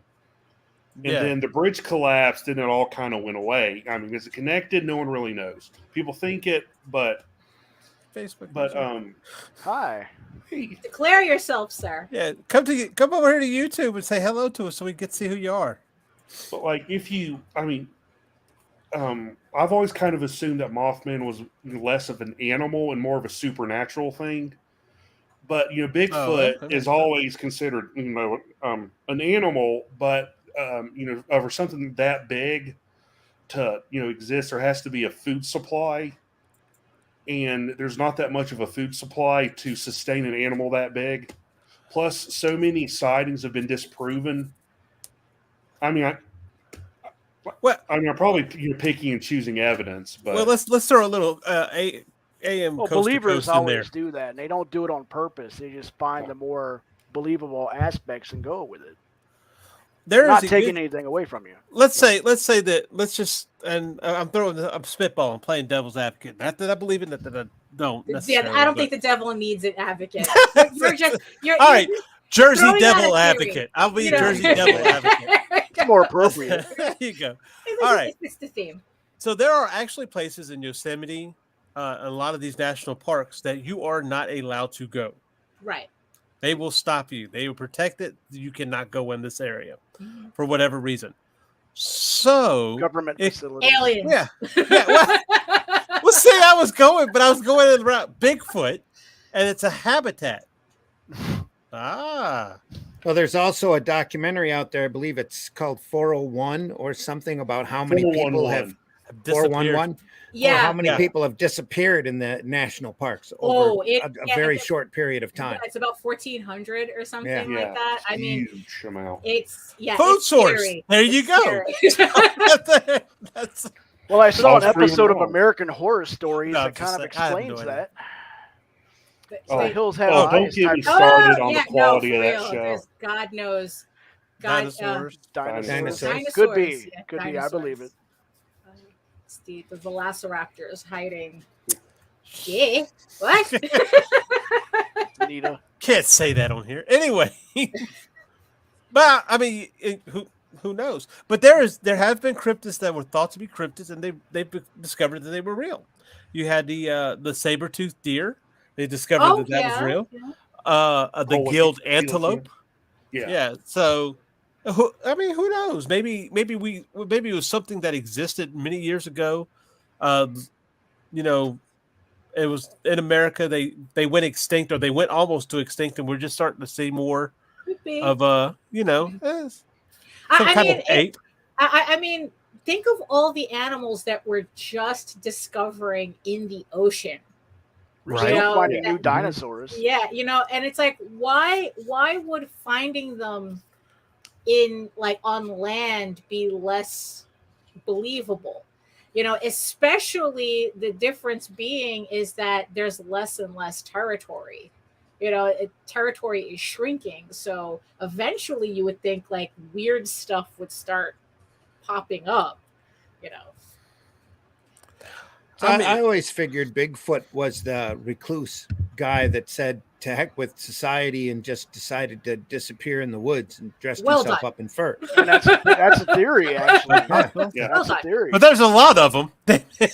and Yeah. then the bridge collapsed and it all kind of went away. I mean, is it connected? No one really knows. People think it, but Facebook. Hi. hey, Declare yourself, sir. Yeah, come over here to YouTube and say hello to us so we can see who you are. but like I've always kind of assumed that Mothman was less of an animal and more of a supernatural thing. But Bigfoot okay. is always considered an animal, but over something that big to exist, there has to be a food supply, and there's not that much of a food supply to sustain an animal that big. Plus, so many sightings have been disproven. I'm probably picking and choosing evidence, but Well, let's throw a little AM Well, coast to believers coast in there. always do that, and they don't do it on purpose. They just find the more believable aspects and go with it. There's Not a taking good- anything away from you. let's say that I'm spitballing, playing devil's advocate. Not that I believe in that I don't. Yeah, necessarily, I don't but- think the devil needs an advocate. You're All right, Jersey throwing out devil a theory, advocate. I'll be you know. Jersey devil advocate. It's more appropriate. There you go. It's All right. It's the theme. So there are actually places in Yosemite, a lot of these national parks that you are not allowed to go. Right. They will stop you. They will protect it. You cannot go in this area for whatever reason. So Government if- facilities. Aliens. yeah. Well, see, I was going in the route Bigfoot, and it's a habitat. Ah, Well, there's also a documentary out there. I believe it's called 401 or something about how many people have 411. Yeah. How many Yeah. people have disappeared in the national parks Oh, over it- a yeah, very it- short period of time. It's about 1,400 or something Yeah. like that. I mean, huge amount. it's food it's source. scary. There you It's go. scary. That's Well, I saw an All's free episode of and wrong. American Horror Stories No, that kind of just- I have no explains idea. that. Oh. The hills have Oh, don't eyes. get me type- started on the yeah, quality no, of for that real. show. There's God knows. dinosaurs. Dinosaurs. Dinosaurs. Could be. Yeah, Could be. I believe it. It's the velociraptors hiding. Yeah. What? Nita. Can't say that on here. Anyway, but I mean, who knows? But there have been cryptids that were thought to be cryptids, and they've discovered that they were real. You had the saber-toothed deer. They discovered that was real. Yeah. The Oh, gilled it's- antelope. Yeah. Yeah. So, who knows? Maybe it was something that existed many years ago. It was in America. They went extinct, or they went almost to extinct, and we're just starting to see more Could be. of some I kind mean, of ape. I mean, think of all the animals that we're just discovering in the ocean. We're Right. You still know, finding that- new dinosaurs. Yeah, and it's like, why would finding them in on land be less believable? Especially the difference being is that there's less and less territory. Territory is shrinking, so eventually you would think weird stuff would start popping up. So, I mean, I always figured Bigfoot was the recluse guy that said to heck with society and just decided to disappear in the woods and dressed Well himself done. up in fur. And that's a theory, actually. Yeah. Yeah. That's a theory. but there's a lot of them.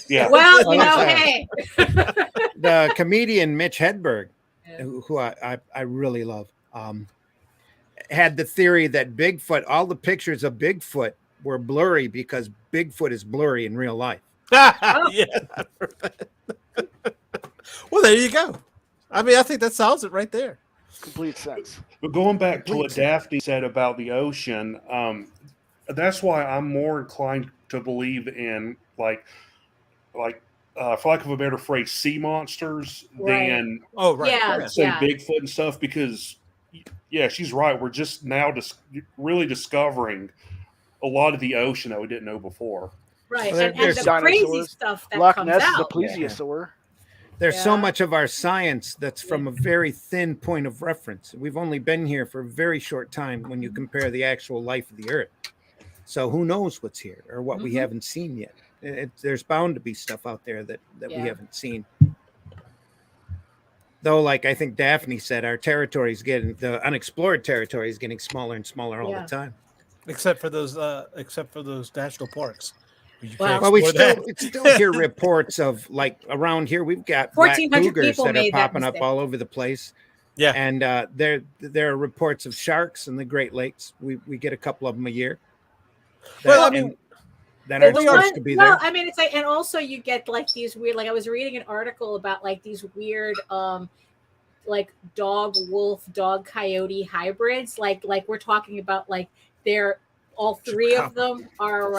Yeah. Well, Oh, you know, yeah. hey. The comedian Mitch Hedberg, Yeah. who I really love, had the theory that Bigfoot, all the pictures of Bigfoot were blurry because Bigfoot is blurry in real life. Yeah. Well, there you go. I mean, I think that solves it right there. Complete sense. But going back to what Daphne said about the ocean, that's why I'm more inclined to believe in like for lack of a better phrase, sea monsters Right. than Oh, right. Yeah. say Bigfoot and stuff. Because yeah, she's right. We're just now really discovering a lot of the ocean that we didn't know before. Right. Well, And there's the crazy dinosaurs. stuff that Loch comes Ness is a out. plesiosaur. There's so Yeah. much of our science that's from a very thin point of reference. We've only been here for a very short time when you compare the actual life of the earth. So who knows what's here or what we Mhm. haven't seen yet. There's bound to be stuff out there that we Yeah. haven't seen. Though, like I think Daphne said, our territory is getting, the unexplored territory is getting smaller and smaller all Yeah. the time. Except for those national parks. You Wow. can't Well, we explore still hear reports of, like, around here we've got black 1,400 cougars people that are made that popping up mistake. all over the place. Yeah. And there are reports of sharks in the Great Lakes. We get a couple of them a year. Well, That- I mean, that The aren't supposed one- to be well, there. I mean, it's like, and also you get like these weird, like I was reading an article about like these weird, like dog coyote hybrids. Like we're talking about like they're all three of them are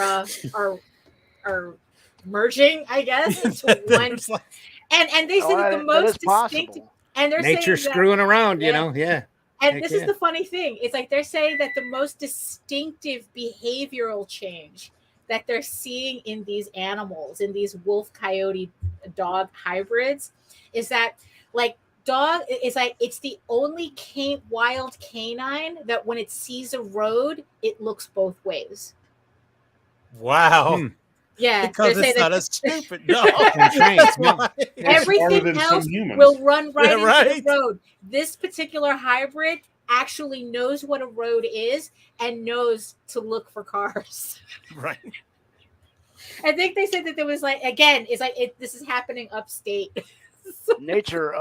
merging, I guess, into one. there's like- And they say that the that most is distinct, possible. and they're Nature's saying that, screwing around, you Yeah. know. Yeah. and Heck this is yeah. the funny thing. It's like they're saying that the most distinctive behavioral change that they're seeing in these animals, in these wolf coyote dog hybrids, is that like dog is like it's the only wild canine that when it sees a road, it looks both ways. wow. Hmm. Yeah, Because they're saying it's not that a stupid dog. And trained, That's yeah. why. It's smarter everything than some else humans. will run right Yeah, into right. the road. This particular hybrid actually knows what a road is and knows to look for cars. Right. I think they said that there was like, again, it's like this is happening upstate. Nature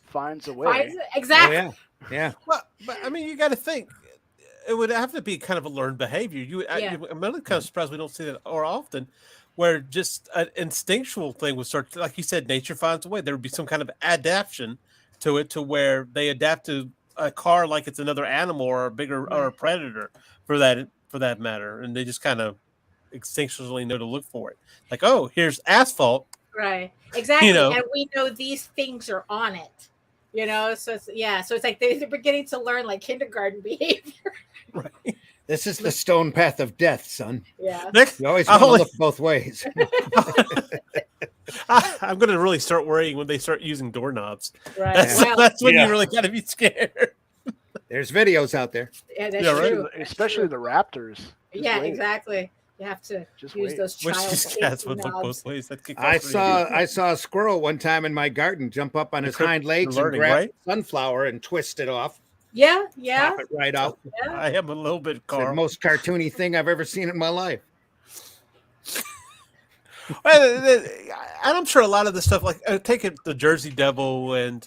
finds a way. Oh, Exactly. yeah. Yeah. Well, but I mean, you got to think it would have to be kind of a learned behavior. I'm really kind of surprised we don't see that more often, where just an instinctual thing would start. Like you said, nature finds a way. There would be some kind of adaptation to it, to where they adapt to a car like it's another animal or a bigger or a predator for that matter, and they just kind of instinctually know to look for it. Like, oh, here's asphalt. Right. Exactly. You know. And we know these things are on it. You know, so it's like they're beginning to learn like kindergarten behavior. Right. This is the stone path of death, son. Yeah. Next, You always I want to only- look both ways. I'm going to really start worrying when they start using doorknobs. Right. That's, Well, that's when Yeah. you really got to be scared. There's videos out there. yeah, that's Yeah, right. true. That's Especially true. the raptors. Just Yeah, wait. exactly. You have to Just use wait. those Which child just cats would look knobs. both ways. That could I cause really- saw a squirrel one time in my garden jump up on his You're hind legs and learning, grab right? sunflower and twist it off, Yeah, yeah. pop it right out. Yeah. I am a little bit It's the Carl. most cartoony thing I've ever seen in my life. And I'm sure a lot of the stuff, like take it the Jersey Devil, and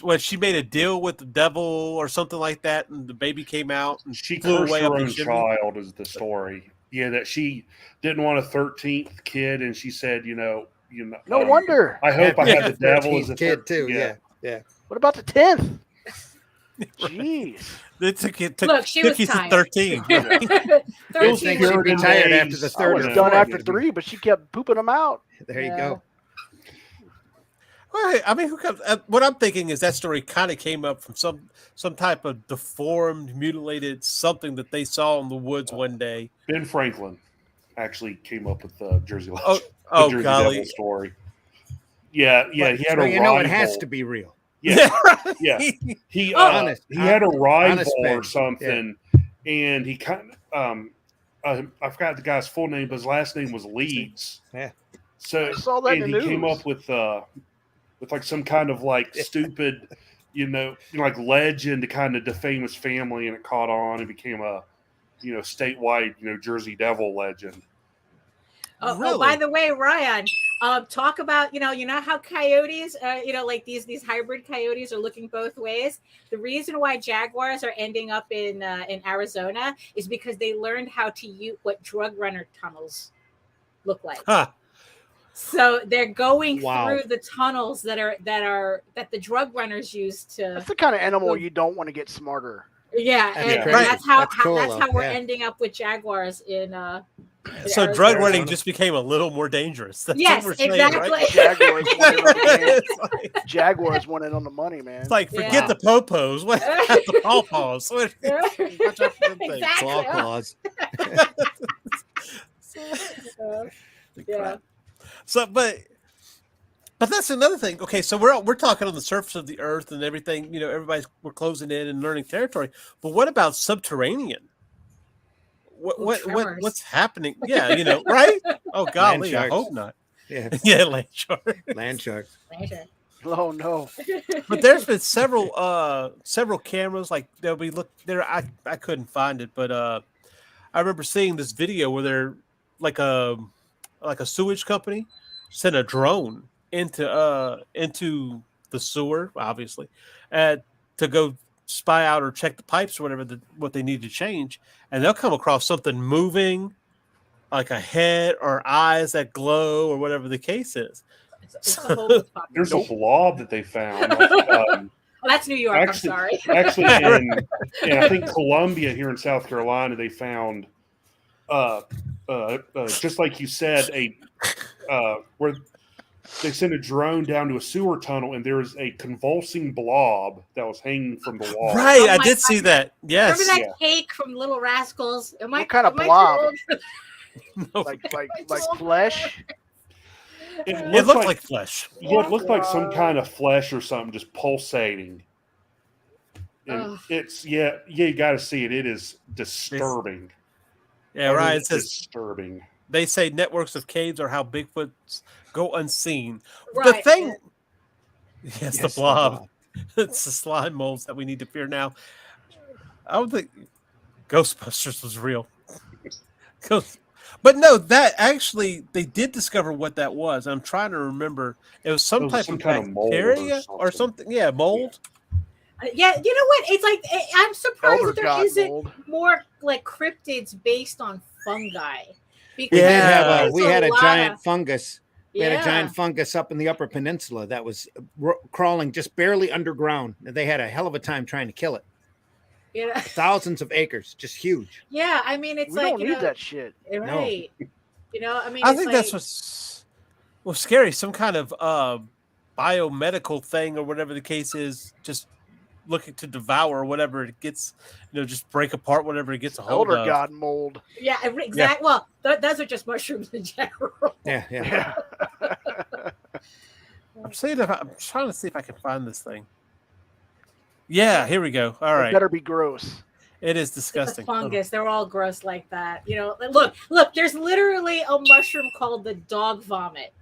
when she made a deal with the devil or something like that, and the baby came out and She flew cursed away her up the own chimney. child is the story. Yeah, that she didn't want a 13th kid, and she said, No wonder. I hope I Yeah, have the devil as a kid too. Yeah. Yeah. What about the 10th? Jeez. It took Look, she was you to tired. 13. I don't think she'd be tired after the I third was or done fourth. after 3, but she kept pooping them out. There you Yeah. go. Well, I mean, who comes? What I'm thinking is that story kind of came up from some type of deformed, mutilated something that they saw in the woods one day. Ben Franklin actually came up with the Jersey Lodge. Oh, Jersey golly! Devil story. Yeah. He had So a you know it rival. has to be real. Yeah, right. yeah. He Honest- he had a rival honest or man. something, and he kind of I forgot the guy's full name, but his last name was Leeds. Yeah. So I saw that and in he the came news. up with like some kind of like stupid, like legend to kind of defame his family, and it caught on and became a, statewide, Jersey Devil legend. Oh, by the way, Ryan, talk about you know how coyotes, like these hybrid coyotes are looking both ways. The reason why jaguars are ending up in Arizona is because they learned how to use what drug runner tunnels look like. Huh. So they're going Wow. through the tunnels that the drug runners use to. That's the kind of animal you don't want to get smarter. Yeah, That's and crazy. that's how That's cool, that's how though. we're Yeah. ending up with jaguars in. So Arizona. drug running just became a little more dangerous. That's Yes, what we're saying, exactly. right? Jaguars won it on the game. It's like- Jaguars won it on the money, man. It's like forget Yeah. the popos. What about the pawpaws? Watch out for them things. Exactly. Claw claws. Yeah. So, but that's another thing. Okay, so we're talking on the surface of the earth and everything. We're closing in and learning territory. But what about subterranean? What's happening? Yeah, right? Oh golly, I sharks. hope not. Yeah. Yeah, land shark. Land sharks. Oh no. But there's been several cameras like they'll be look there. I couldn't find it, but I remember seeing this video where they're like a sewage company sent a drone into the sewer, obviously, to go spy out or check the pipes or whatever what they need to change, and they'll come across something moving, like a head or eyes that glow or whatever the case is. It's a whole There's a blob that they found. that's New York. Actually- I'm sorry. Actually, in I think Columbia here in South Carolina, they found, just like you said, where they sent a drone down to a sewer tunnel, and there was a convulsing blob that was hanging from the wall. Right, Oh I my did God. see that. Yes. Remember that cake from Little Rascals? What kind of am I blob? too old? No, Like flesh. it looked like flesh. Yeah, it looked like some kind of flesh or something just pulsating. And Ugh. it's you got to see it. It is disturbing. Yeah, Ryan says disturbing. they say networks of caves are how Bigfoots go unseen. Right. The thing, yes, Yes, the blob. It's the slime molds that we need to fear now. I don't think Ghostbusters was real. But no, that actually they did discover what that was. I'm trying to remember. It was some type of kind of mold bacteria or something. Yeah, mold. Yeah, you know what? It's like I'm surprised Elder that there god isn't mold. more like cryptids based on fungi. Because Yeah. We had a lot giant of- fungus. We had a giant fungus up in the Upper Peninsula that was crawling just barely underground. They had a hell of a time trying to kill it. Yeah, Thousands of acres, just huge. yeah. I mean, it's We like don't need that shit. right? You know, I mean, I it's think like, that's what's scary. Some kind of biomedical thing or whatever the case is, just looking to devour whatever it gets. Just break apart whatever it gets a hold Elder of. god mold. yeah, exactly. Well, those are just mushrooms in general. Yeah. Yeah. I'm trying to see if I can find this thing. Yeah, here we go. All It right, better be gross. it is It's a disgusting. fungus. They're all gross like that. Look. There's literally a mushroom called the dog vomit.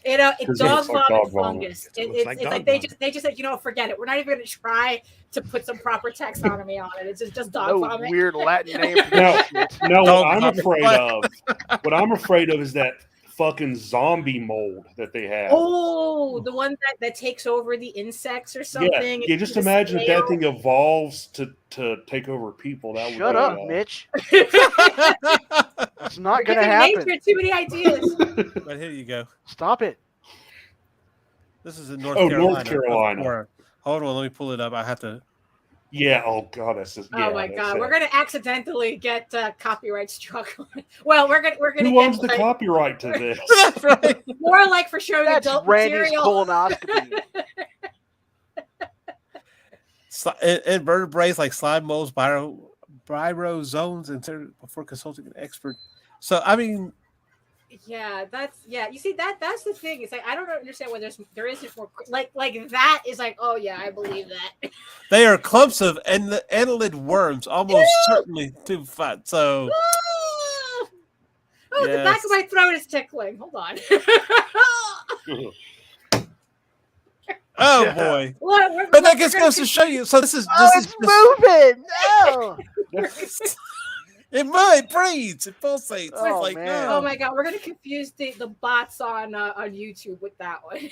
It's It dog looks like vomit dog vomit. fungus. It looks It's like like dog they vomit. just said, forget it. We're not even going to try to put some proper taxonomy on it. It's just dog No vomit. weird Latin name for No. this shit. No, Dog what I'm afraid of is that fucking zombie mold that they have. Oh, the one that takes over the insects or something. Yeah, just The imagine if that snail. thing evolves to take over people. That Shut would up, be, Mitch. It's not You're gonna giving happen. nature too many ideas. But here you go. Stop it. This is in North Oh, Carolina. North Carolina. Hold on, let me pull it up. I have to. Yeah. Oh god, that's just. Oh my god, we're gonna accidentally get copyright struck. Well, we're gonna Who get owns the copyright to this? That's right. more like for showing That's adult Randy's material. colonoscopy. Invertebrates like slime molds, biozones, and before consulting an expert. So I mean, Yeah, you see that's the thing. It's like I don't understand why there isn't more like that is like, oh yeah, I believe that. they are clumps of annelid worms, almost certainly too fat. So Oh, the back of my throat is tickling. Hold on. Oh boy! What? But that just goes to show you. So this is moving. No. it breathes, it pulsates. Oh, It's like man. Oh my god, we're gonna confuse the bots on YouTube with that one.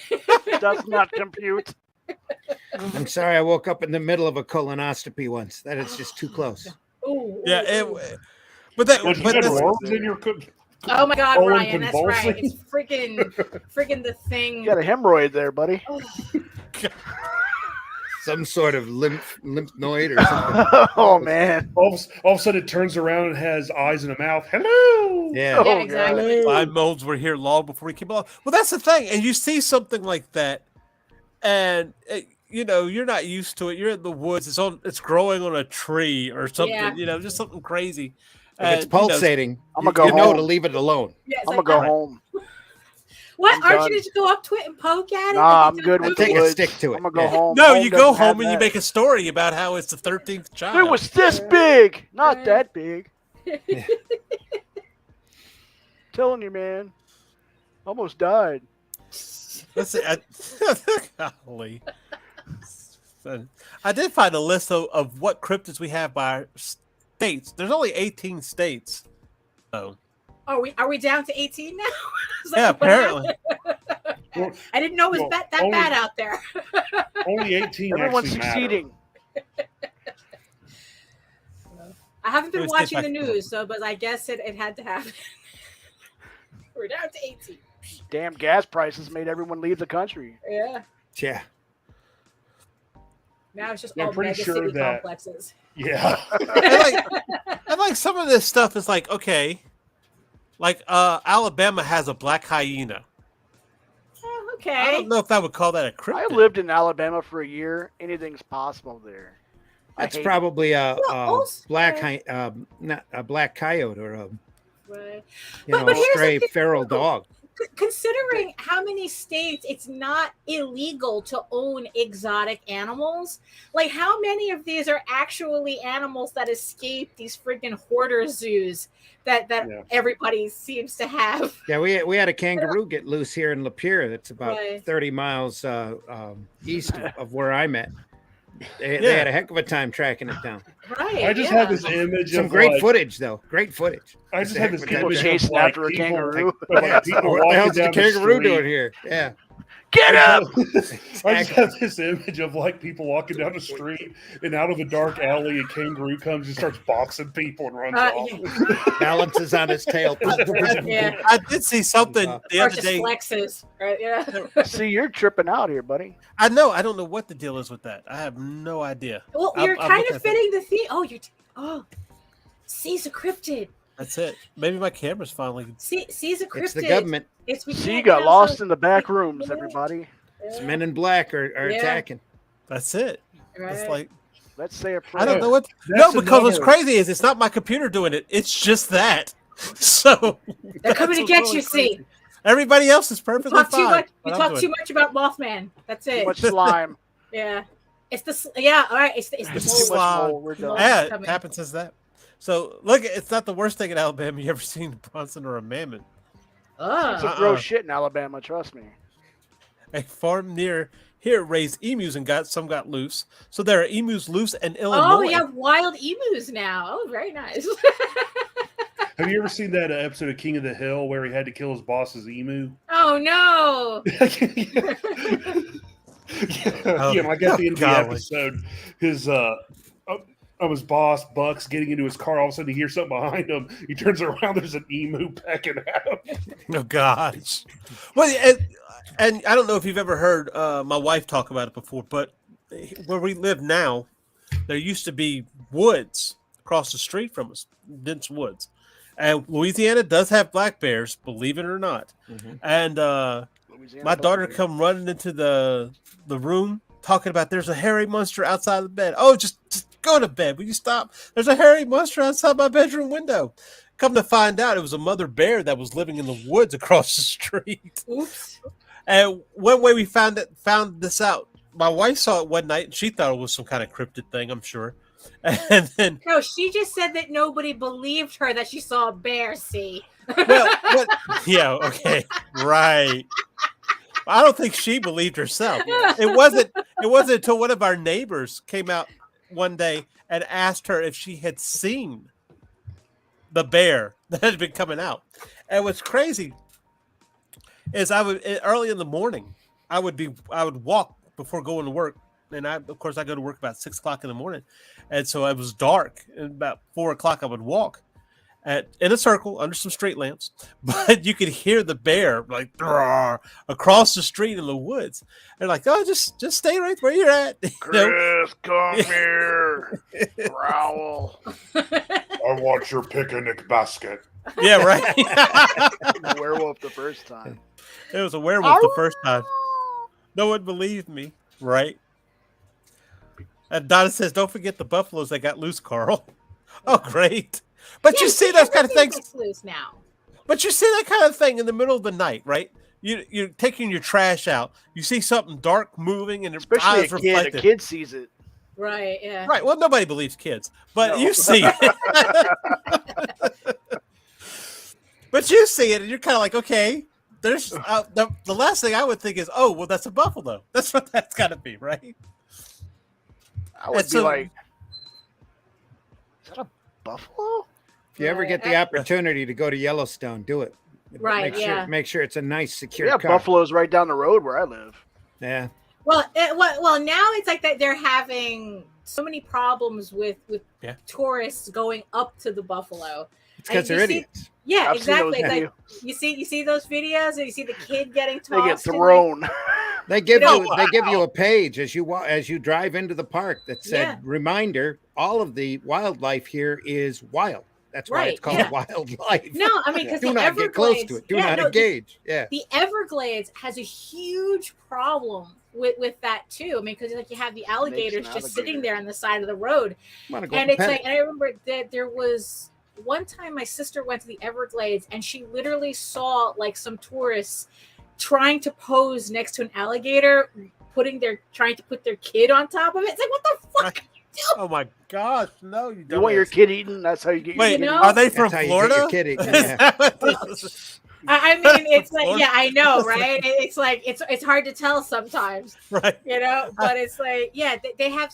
Does not compute. I'm sorry, I woke up in the middle of a colonoscopy once. That is just too close. Ooh, Yeah, ooh. but that Like you but had that's, worms in your Oh my god, colon Ryan, that's right. convulsing? It's freaking the thing. You got a hemorrhoid there, buddy. Oh, Some sort of lymph node or something. Oh man. all of a sudden it turns around and has eyes and a mouth. Hello. Yeah. yeah, Oh, exactly. Live molds were here long before we came along. Well, that's the thing, and you see something like that, and you're not used to it. You're in the woods. It's growing on a tree or something. Yeah. Just something crazy. If it's pulsating, I'm you gonna go know home. to leave it alone. Yeah, it's I'm like, gonna go home. what? I'm Aren't done. you just go up to it and poke at it? Nah, Like I'm you good do with the Take the a woods. stick to it. I'm gonna go Yeah. home. No, you go doesn't home have and you that. make a story about how it's the 13th child. It was this big, not that big. Telling you, man. Almost died. Let's see. Golly. I did find a list of what cryptids we have by states. There's only 18 states. So Are we down to 18 now? Is that yeah, what apparently. happened? I didn't know it was that only- bad out there. Only 18 Everyone's actually matter. succeeding. I haven't been Let me see if watching I the can- news, but I guess it had to happen. We're down to 18. Damn gas prices made everyone leave the country. Yeah. Yeah. Now it's just I'm all pretty mega sure city that- complexes. Yeah. And like some of this stuff is like, okay. Like Alabama has a black hyena. Oh, I okay. don't know if I would call that a I cryptid. lived in Alabama for a year. Anything's possible there. I That's hate probably a also- not a black coyote or a Right. you But know here's the stray thing, feral too. dog. Considering how many states it's not illegal to own exotic animals, like how many of these are actually animals that escape these freaking hoarder zoos that Yeah. everybody seems to have? Yeah, we had a kangaroo get loose here in Lapeer. That's about Right. 30 miles east of where I'm at. They Yeah. had a heck of a time tracking it down. Right. I just yeah. had this image Some of great like, footage, though. Great footage. I just had this People image chasing of like after a people, kangaroo. like people What the hell's walking the down kangaroo street. doing here? Yeah. Get up! I just have this image of like people walking down the street and out of a dark alley, a kangaroo comes and starts boxing people and runs off. Balances on his tail. Yeah. I did see something the Or other just day. flexes, right? Yeah. See, you're tripping out here, buddy. I don't know what the deal is with that. I have no idea. Well, I'm- you're I'm kind looking of at that. fitting the theme. Oh, C's a cryptid. That's it. Maybe my camera's finally. C's a cryptid. It's the government. It's we See, can't got have lost some- in the back rooms, everybody. It's men in black are Yeah. attacking. That's it. Right. It's like Let's say a prayer. I don't know what. That's No, because what's another- crazy is it's not my computer doing it. It's just that. So They're coming to that's get what's you, really see. crazy. Everybody else is You perfectly talk fine. too much. but You I'm talk doing too much about Mothman. That's Too it. much slime. Yeah. It's the yeah. All right. It's the It's mold. too Too much slime. mold. We're Mold. done. Yeah, it coming. happens as that. So look, it's not the worst thing in Alabama you ever seen a Bronson or a mammoth. It's a Oh. gross shit in Alabama, trust me. A farm near here raised emus and some got loose. So there are emus loose in Illinois. Oh, we have wild emus now. Oh, very nice. Have you ever seen that episode of King of the Hill where he had to kill his boss's emu? Oh no. Yeah, like at the end of the golly. episode, his his boss Buck's getting into his car. All of a sudden, he hears something behind him. He turns around. There's an emu pecking at him. Oh gosh. Well, and I don't know if you've ever heard my wife talk about it before, but where we live now, there used to be woods across the street from us, dense woods. And Louisiana does have black bears, believe it or not. And Louisiana my daughter Buccaneers. come running into the room talking about there's a hairy monster outside the bed. Oh, just go to bed. Will you stop? There's a hairy monster outside my bedroom window. Come to find out, it was a mother bear that was living in the woods across the street. Oops. And one way we found this out, my wife saw it one night and she thought it was some kind of cryptid thing, I'm sure. And then No, she just said that nobody believed her that she saw a bear. See. Well, yeah, okay, right. I don't think she believed herself. It wasn't until one of our neighbors came out one day and asked her if she had seen the bear that had been coming out. And what's crazy is early in the morning, I would walk before going to work. And I go to work about 6 o'clock in the morning. And so it was dark, and about 4 o'clock I would walk in a circle under some street lamps, but you could hear the bear like across the street in the woods. They're like, "Oh, just stay right where you're at." Chris, come here, growl. I want your picnic basket. Yeah, right. Werewolf the first time. It was a werewolf the first time. No one believed me, right? And Donna says, "Don't forget the buffaloes that got loose, Carl." Oh, great. But you see those kind of things loose now. But you see that kind of thing in the middle of the night, right? You're taking your trash out. You see something dark moving, and especially eyes reflected. A kid sees it. Right. Yeah. Right. Well, nobody believes kids, but you see it. But you see it, and you're kind of like, okay. There's the last thing I would think is, oh, well, that's a buffalo. That's what that's got to be, right? I would be like, is that a buffalo? If you ever get the opportunity to go to Yellowstone, do it. Right. Make sure it's a nice, secure Yeah, car. buffalo's right down the road where I live. Yeah. Well, now it's like that they're having so many problems with tourists going up to the buffalo. It's because they're idiots. Yeah, I've exactly. Like you see those videos, and you see the kid getting tossed. They get thrown. They give you a page as you drive into the park that said, "Reminder: all of the wildlife here is wild." That's why it's called wildlife. No, I mean, because do not get close to it. Do not engage. The Everglades has a huge problem with that too. I mean, because like you have the alligators just sitting there on the side of the road, and it's like, and I remember that there was one time my sister went to the Everglades, and she literally saw like some tourists trying to pose next to an alligator, trying to put their kid on top of it. It's like, what the fuck? Oh my gosh, no, you don't. You want your kid eaten? That's how you get your kid eaten. Are they from Florida? I mean, it's like, yeah, I know, right? It's like it's hard to tell sometimes, right? You know, but it's like, yeah, they have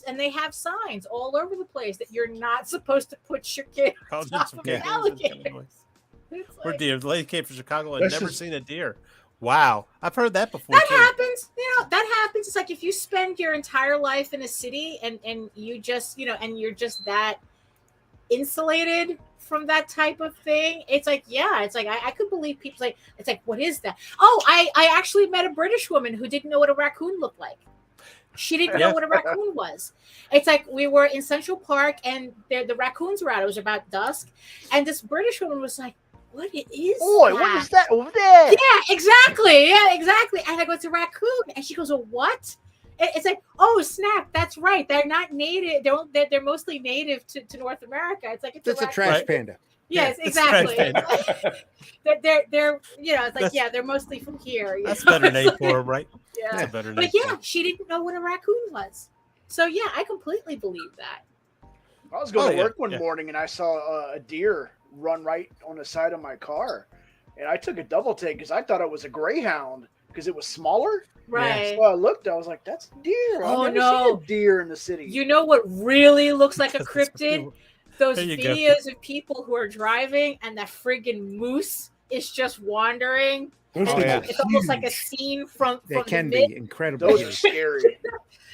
signs all over the place that you're not supposed to put your kid on top of an alligator. We're deer. The lady came from Chicago and never seen a deer. Wow, I've heard that before. That happens. You know, that happens. It's like if you spend your entire life in a city and you just, and you're just that insulated from that type of thing. It's like, I could believe people it's like, what is that? Oh, I actually met a British woman who didn't know what a raccoon looked like. She didn't know what a raccoon was. It's like we were in Central Park and the raccoons were out. It was about dusk. And this British woman was like, what is that? What is that over there? Yeah, exactly. And I go, it's a raccoon. And she goes, what? It's like, oh, snap. That's right. They're not native. They're mostly native to North America. It's like, it's a trash panda. Yes, exactly. They're it's like, they're mostly from here. That's a better name for them, right? Yeah. That's a better name. But yeah, she didn't know what a raccoon was. So yeah, I completely believe that. I was going to work one morning and I saw a deer run right on the side of my car, and I took a double take because I thought it was a greyhound because it was smaller. Right. So I looked. I was like, "That's a deer." I've never seen a deer in the city. You know what really looks like a cryptid? Those videos of people who are driving and that friggin' moose is just wandering. It's almost like a scene from They can be incredible. Those are scary.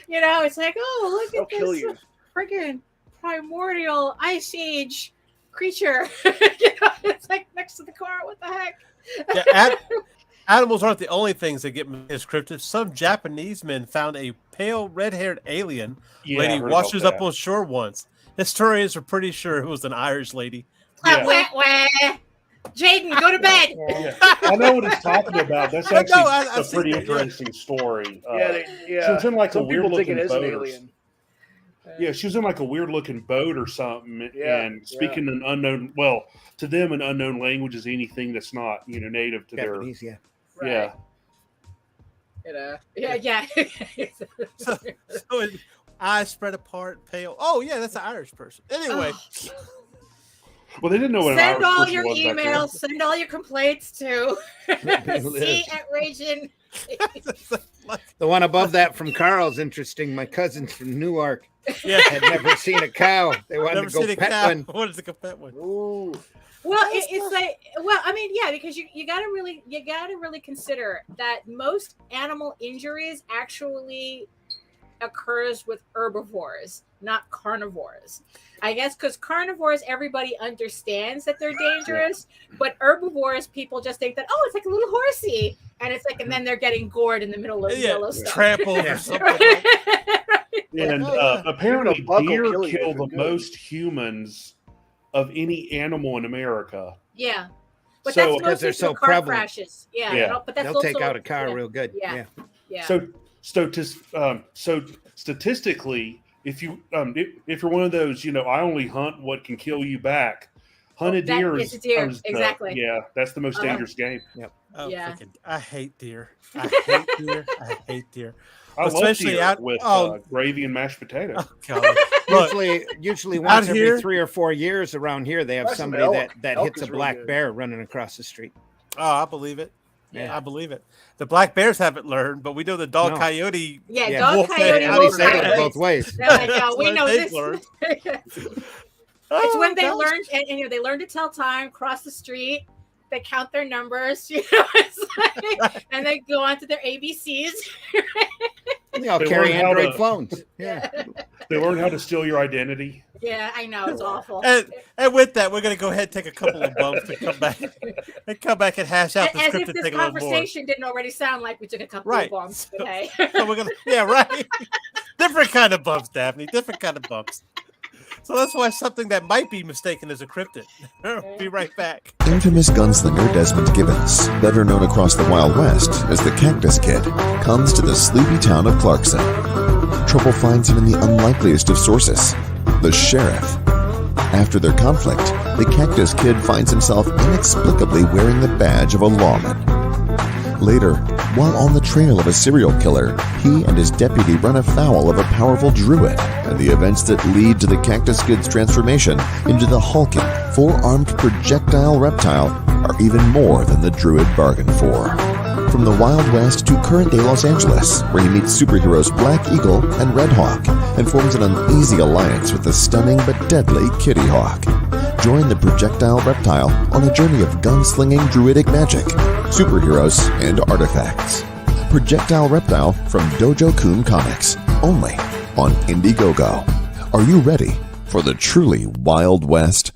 It's like, oh, look at kill this you. friggin' primordial ice age creature. It's like next to the car. What the heck? Yeah, animals aren't the only things that get as cryptids. Some Japanese men found a pale red-haired alien lady washes up on shore once. Historians are pretty sure it was an Irish lady. Jaden, go to bed. I know what he's talking about. That's actually a pretty interesting story. She was in like a weird-looking boat. Yeah, she was in like a weird-looking boat or something, and speaking an unknown. Well, to them, an unknown language is anything that's not native to Japanese, their. Right. Yeah. So eyes spread apart, pale. Oh yeah, that's an Irish person. Anyway. Well, they didn't know what an Send Irish all person your was back then. emails, send all your complaints to C at Ragin. The one above that from Carl's interesting. My cousin's from Newark. Yeah. Had never seen a cow. They wanted Never to go seen a pet cow. one. What is a pet one? Ooh. Well, it's like, well, I mean, yeah, because you gotta really consider that most animal injuries actually occurs with herbivores, not carnivores. I guess because carnivores, everybody understands that they're dangerous, but herbivores, people just think that, oh, it's like a little horsey, and it's like, and then they're getting gored in the middle of Yellowstone. Trampled or something. And apparently, buck will deer kill you kill if the it's good. most humans of any animal in America. Yeah. But So- that's Because they're mostly so through car prevalent. crashes. Yeah. Yeah. But that's They'll take also- out a car yeah, real good. Yeah. Yeah. So statistically, if you're one of those, I only hunt what can kill you back. Hunted That deer is a deer, is exactly. that's the most Uh-huh. dangerous game. Oh, Yeah. I hate deer. I hate deer. I hate deer. I Especially love deer out- with oh. gravy and mashed potato. Oh, God. Look, Usually once every here- 3 or 4 years around here, they have That's some somebody elk. that Elk hits a is really black good. bear running across the street. oh, I believe it. Yeah. I believe it. The black bears haven't learned, but we know the dog No. coyote. Yeah, Yeah. dog, Wolf coyote, man, They wolf, say it rabbit. both ways. They're like, That's we what know they've this. learned. It's Oh, when they gosh. learn, and they learn to tell time, cross the street, they count their numbers, it's like, and they go on to their ABCs. They all They carry learn how Android to- phones. Yeah. They learn how to steal your identity. Yeah, I know, it's awful. And with that, we're going to go ahead and take a couple of bumps and come back and hash out the As script if and this take a little more. conversation didn't already sound like we took a couple Right. of bumps. But hey. So we're gonna, yeah, right. Different kind of bumps, Daphne. Different kind of bumps. So that's why something that might be mistaken as a cryptid. Be right back. Infamous gunslinger Desmond Gibbons, better known across the Wild West as the Cactus Kid, comes to the sleepy town of Clarkson. Trouble finds him in the unlikeliest of sources, the sheriff. After their conflict, the Cactus Kid finds himself inexplicably wearing the badge of a lawman. Later, while on the trail of a serial killer, he and his deputy run afoul of a powerful druid, and the events that lead to the Cactus Kid's transformation into the hulking, four-armed projectile reptile are even more than the druid bargained for. From the Wild West to current-day Los Angeles, where he meets superheroes Black Eagle and Red Hawk, and forms an uneasy alliance with the stunning but deadly Kitty Hawk. Join the projectile reptile on a journey of gunslinging druidic magic, superheroes, and artifacts. Projectile Reptile from Dojo Kun Comics, only on Indiegogo. Are you ready for the truly Wild West?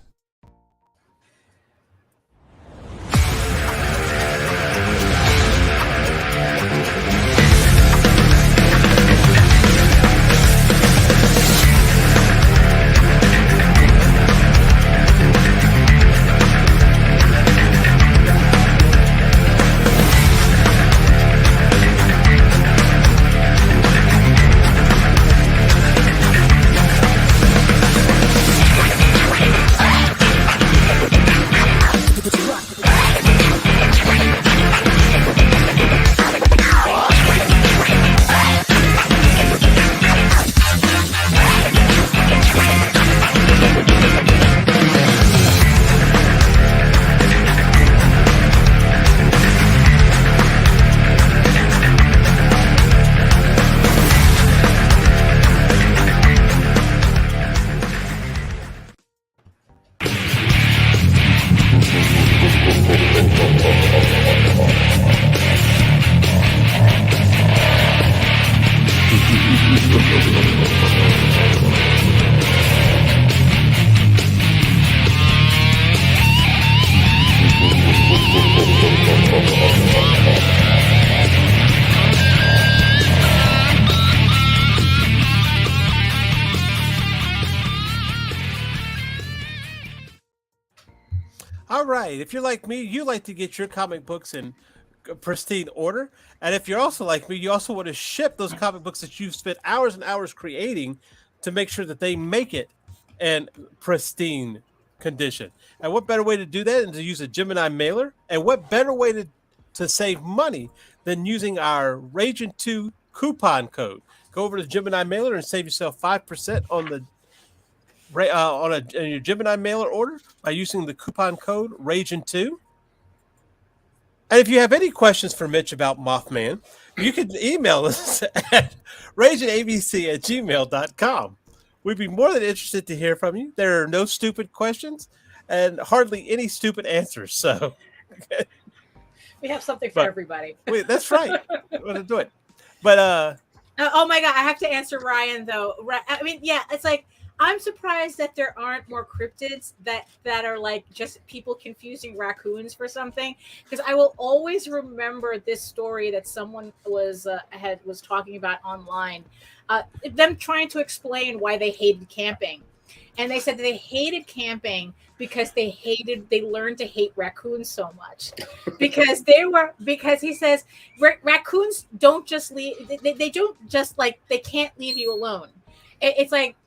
All right. If you're like me, you like to get your comic books in pristine order. And if you're also like me, you also want to ship those comic books that you've spent hours and hours creating to make sure that they make it in pristine condition. And what better way to do that than to use a Gemini mailer? And what better way to save money than using our Ragin 2 coupon code? Go over to Gemini mailer and save yourself 5% on the on your Gemini mailer order by using the coupon code Ragin2. And if you have any questions for Mitch about Mothman, you can email us at raginabc@gmail.com. We'd be more than interested to hear from you. There are no stupid questions and hardly any stupid answers. So We have something for everybody. That's right. We're going to do it. But oh my God, I have to answer Ryan though. I mean, yeah, it's like I'm surprised that there aren't more cryptids that are like just people confusing raccoons for something. Because I will always remember this story that someone was talking about online. Them trying to explain why they hated camping, and they said that they hated camping because they learned to hate raccoons so much because he says raccoons don't just leave. They don't just like, they can't leave you alone. It's like,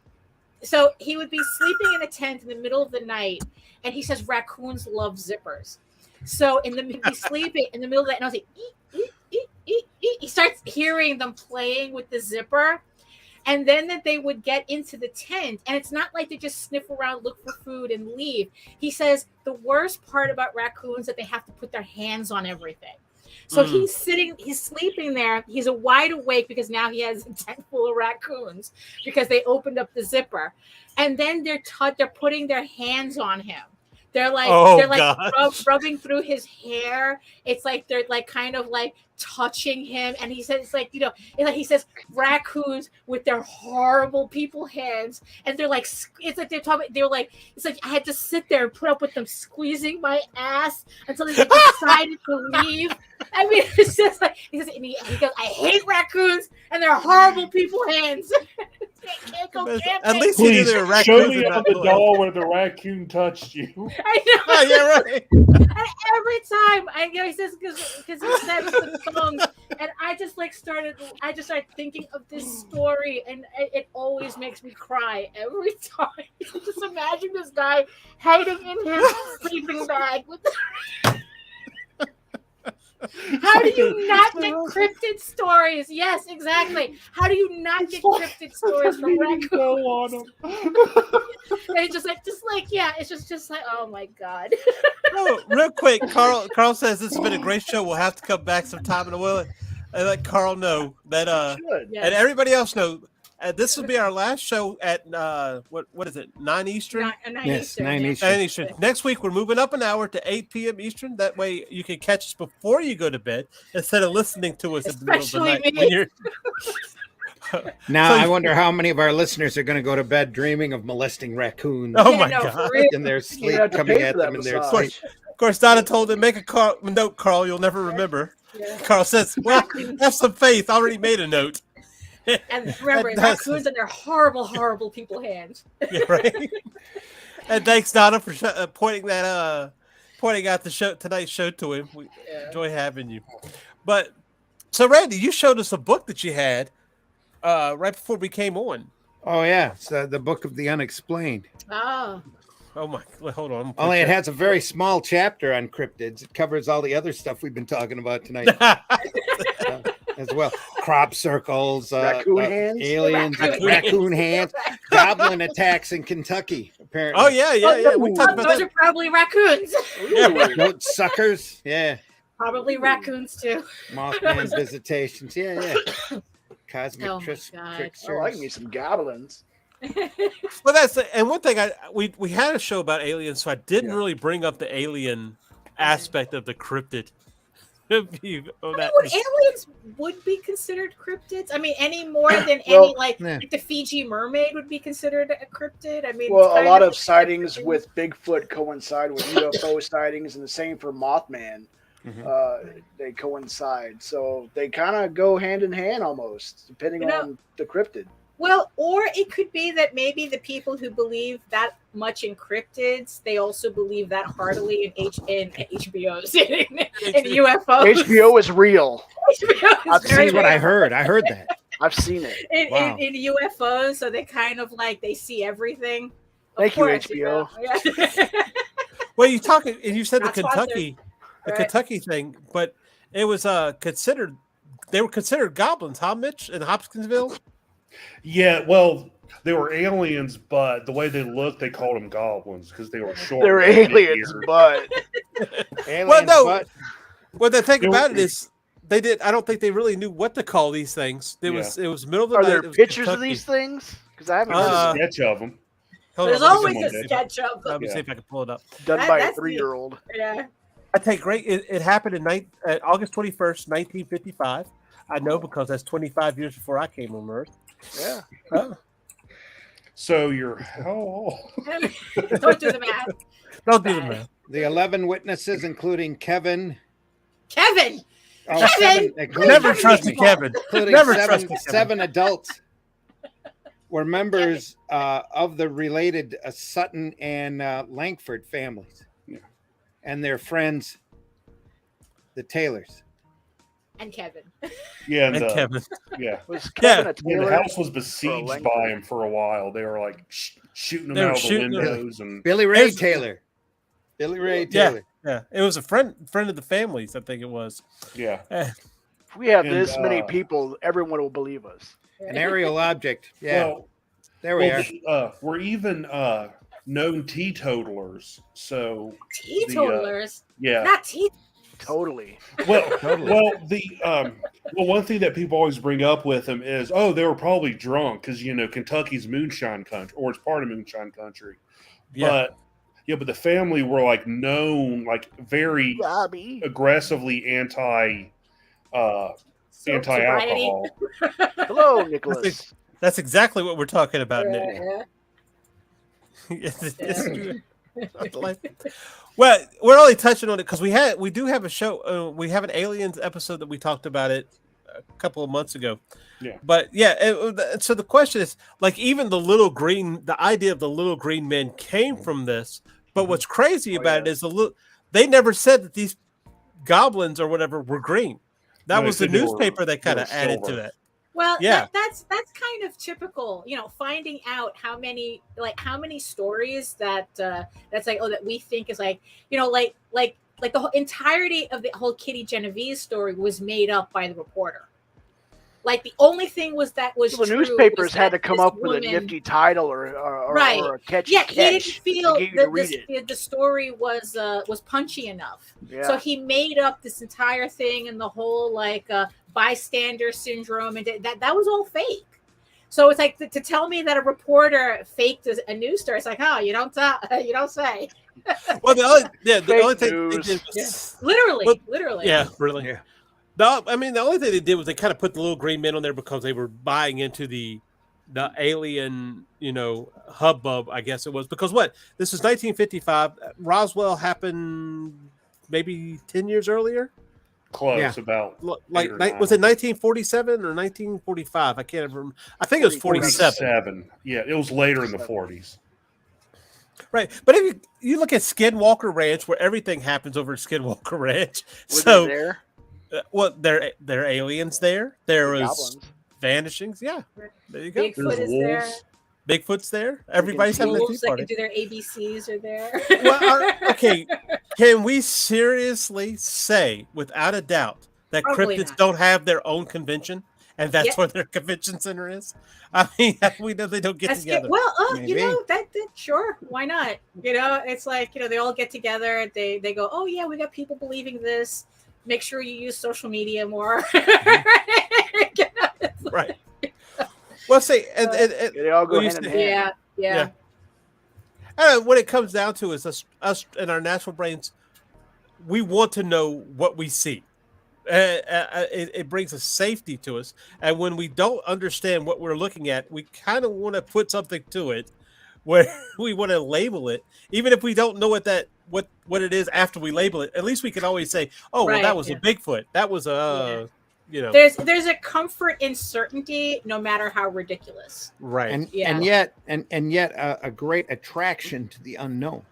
so he would be sleeping in a tent in the middle of the night, and he says raccoons love zippers. So he'd be sleeping in the middle of that, and I was like, he starts hearing them playing with the zipper, and then that they would get into the tent, and it's not like they just sniff around, look for food, and leave. He says the worst part about raccoons is that they have to put their hands on everything. So he's sleeping there. He's wide awake because now he has a tent full of raccoons because they opened up the zipper, and then they're putting their hands on him. They're like rubbing through his hair. It's like they're like kind of like touching him, and he says, it's like, you know, he says raccoons with their horrible people hands, and they're like, it's like it's like I had to sit there and put up with them squeezing my ass until they decided to leave. I mean, it's just like he goes, I hate raccoons and their horrible people hands. Can't go camping. At least please show me on the doll where the raccoon touched you. I know. Oh, yeah, right. And every time he says, because he said the songs, and I just started thinking of this story, and it always makes me cry every time. Just imagine this guy hiding in his sleeping bag with. How do you not get cryptid stories? Yes, exactly. How do you not get cryptid stories from raccoons? And it's just like, yeah, it's just like, oh my God. Oh, real quick, Carl says this has been a great show. We'll have to come back sometime in a while and let Carl know that and everybody else know. This will be our last show at what is it, 9 Eastern? 9 Eastern. Eastern. Next week we're moving up an hour to 8 p.m. Eastern. That way you can catch us before you go to bed instead of listening to us in the middle of the night. When you're... Now I wonder how many of our listeners are going to go to bed dreaming of molesting raccoons. Oh my God! In their sleep, coming at them in their sleep. Of course, Donna told him, make a note, Carl. You'll never remember. Yeah. Carl says, "Well, have some faith. I already made a note." And remember, raccoons in their horrible, horrible people hands. Yeah, right. And thanks, Donna, for pointing out tonight's show to him. We enjoy having you. But so, Randy, you showed us a book that you had right before we came on. Oh yeah, it's the Book of the Unexplained. Oh my! Hold on. Only it has a very small chapter on cryptids. It covers all the other stuff we've been talking about tonight. As well, crop circles, raccoon hands, aliens, raccoon hands, goblin attacks in Kentucky. Apparently. Oh yeah. We talked about those are probably raccoons. Goat suckers. Yeah. Probably raccoons too. Mothman visitations. Yeah. Cosmic tricksters. I like me some goblins. Well, and one thing we had a show about aliens, so I didn't really bring up the alien aspect of the cryptid. Aliens would be considered cryptids. I mean, any more than like the Fiji mermaid would be considered a cryptid. I mean, a lot of sightings with Bigfoot coincide with UFO sightings, and the same for Mothman. They coincide, so they kind of go hand in hand almost, depending on the cryptid. Well, or it could be that maybe the people who believe that much in cryptids, they also believe that heartily in HBOs, in UFOs. HBO is real. That's what I heard. I heard that. I've seen it. In UFOs, so they kind of like, they see everything. Thank you, HBO. Well, you said the Kentucky thing, but it was they were considered goblins, huh, Mitch, in Hopkinsville? Yeah, well, They were aliens, but the way they looked, they called them goblins because they were short. They're and big aliens, eared. but Aliens, no. but Well, the thing You know- about it is, they did. I don't think they really knew what to call these things. It was middle of the are night. there it was pictures of Kentucky. these things? Because I haven't There's seen a Uh, sketch of them. Hold There's on, let me always see a if I can- sketch of them. Let me see if I can pull it up. done by a that's the- 3-year-old. Yeah. I take great. It happened in August 21st, 1955. I know because that's 25 years before I came on Earth. Yeah. So you're how old? Don't do the math. Don't do the math. the 11 witnesses, including Kevin. Kevin. Oh, Kevin! including- Never Kevin trusted Baseball. Kevin. including Never seven, trusted Kevin. 7 adults were members of the related Sutton and Langford families, Yeah. and their friends, the Taylors. And Kevin. Yeah, And Kevin. yeah. Was Yeah. Kevin a And the Taylor? house was besieged Langford? by him for a while. They were like shooting They him were out of the shooting him. windows, and Billy Ray There's- Taylor. Billy Ray Yeah. Taylor. Yeah, it was a friend of the families. I think it was. yeah. If we have And, this many people, everyone will believe us. An aerial object. Yeah, Well, there we are. we're even known teetotalers. So Teetotalers. yeah. Not tea. Totally. Well, Totally. one thing that people always bring up with them is, oh, they were probably drunk because Kentucky's moonshine country, or it's part of moonshine country. Yeah. But the family were like known, like very Robbie. aggressively anti-alcohol. Hello, Nicholas. That's exactly what we're talking about, Nick. Yeah. It's- well, we're only touching on it because we do have a show. We have an aliens episode that we talked about it a couple of months ago. Yeah. But yeah, so the question is, like, even the idea of the little green men came from this. But what's crazy about it is they never said that these goblins or whatever were green. That No, was they the said they were- newspaper that kind of they were added to silver. that. Well, Yeah. that's kind of typical, finding out how many stories that's like, oh, that we think is like, like the whole entirety of the whole Kitty Genovese story was made up by the reporter. Like the only thing was The true newspapers was had that to come this up with a woman- nifty title or Right. a catchy Yeah, he didn't catch feel to get you to read that it. the story was punchy enough. Yeah. So he made up this entire thing and the whole bystander syndrome, and that was all fake. So it's like to tell me that a reporter faked a news story. It's like, oh, you don't say. Well, the only Fake thing they news. did was, Literally. yeah, really. Yeah. No, I mean the only thing they did was they kind of put the little green men on there because they were buying into the alien, hubbub. I guess it was because this was 1955. Roswell happened maybe 10 years earlier. Close Yeah. about Like 8 or was 9. it 1947 or 1945? I can't remember. I think it was 47. 47. Yeah, it was later in the 40s. Right, but if you look at Skinwalker Ranch, where everything happens over at Skinwalker Ranch, Were so they there? there are aliens there. There The was goblins. vanishings. Yeah, there you go. Bigfoot There's is there. wolves. Bigfoot's there. Everybody's having a tea Wolves that party. can do their ABCs are there. Well, okay, can we seriously say, without a doubt, that Probably cryptids not. don't have their own convention, and that's Yeah. where their convention center is? I mean, we know they don't get That's together. good. Well, Maybe. that sure, why not? It's like they all get together. They go, oh yeah, we got people believing this. Make sure you use social media more. Right. Well, see, and Yeah, they all go Well, you hand in say- hand. yeah. what it comes down to is us in our natural brains, we want to know what we see. It brings a safety to us, and when we don't understand what we're looking at, we kind of want to put something to it, where we want to label it, even if we don't know what it is after we label it. At least we can always say, "Oh, well, Right, that was yeah. a Bigfoot. That was There's a comfort in certainty, no matter how ridiculous. right." And Yeah. yet a great attraction to the unknown.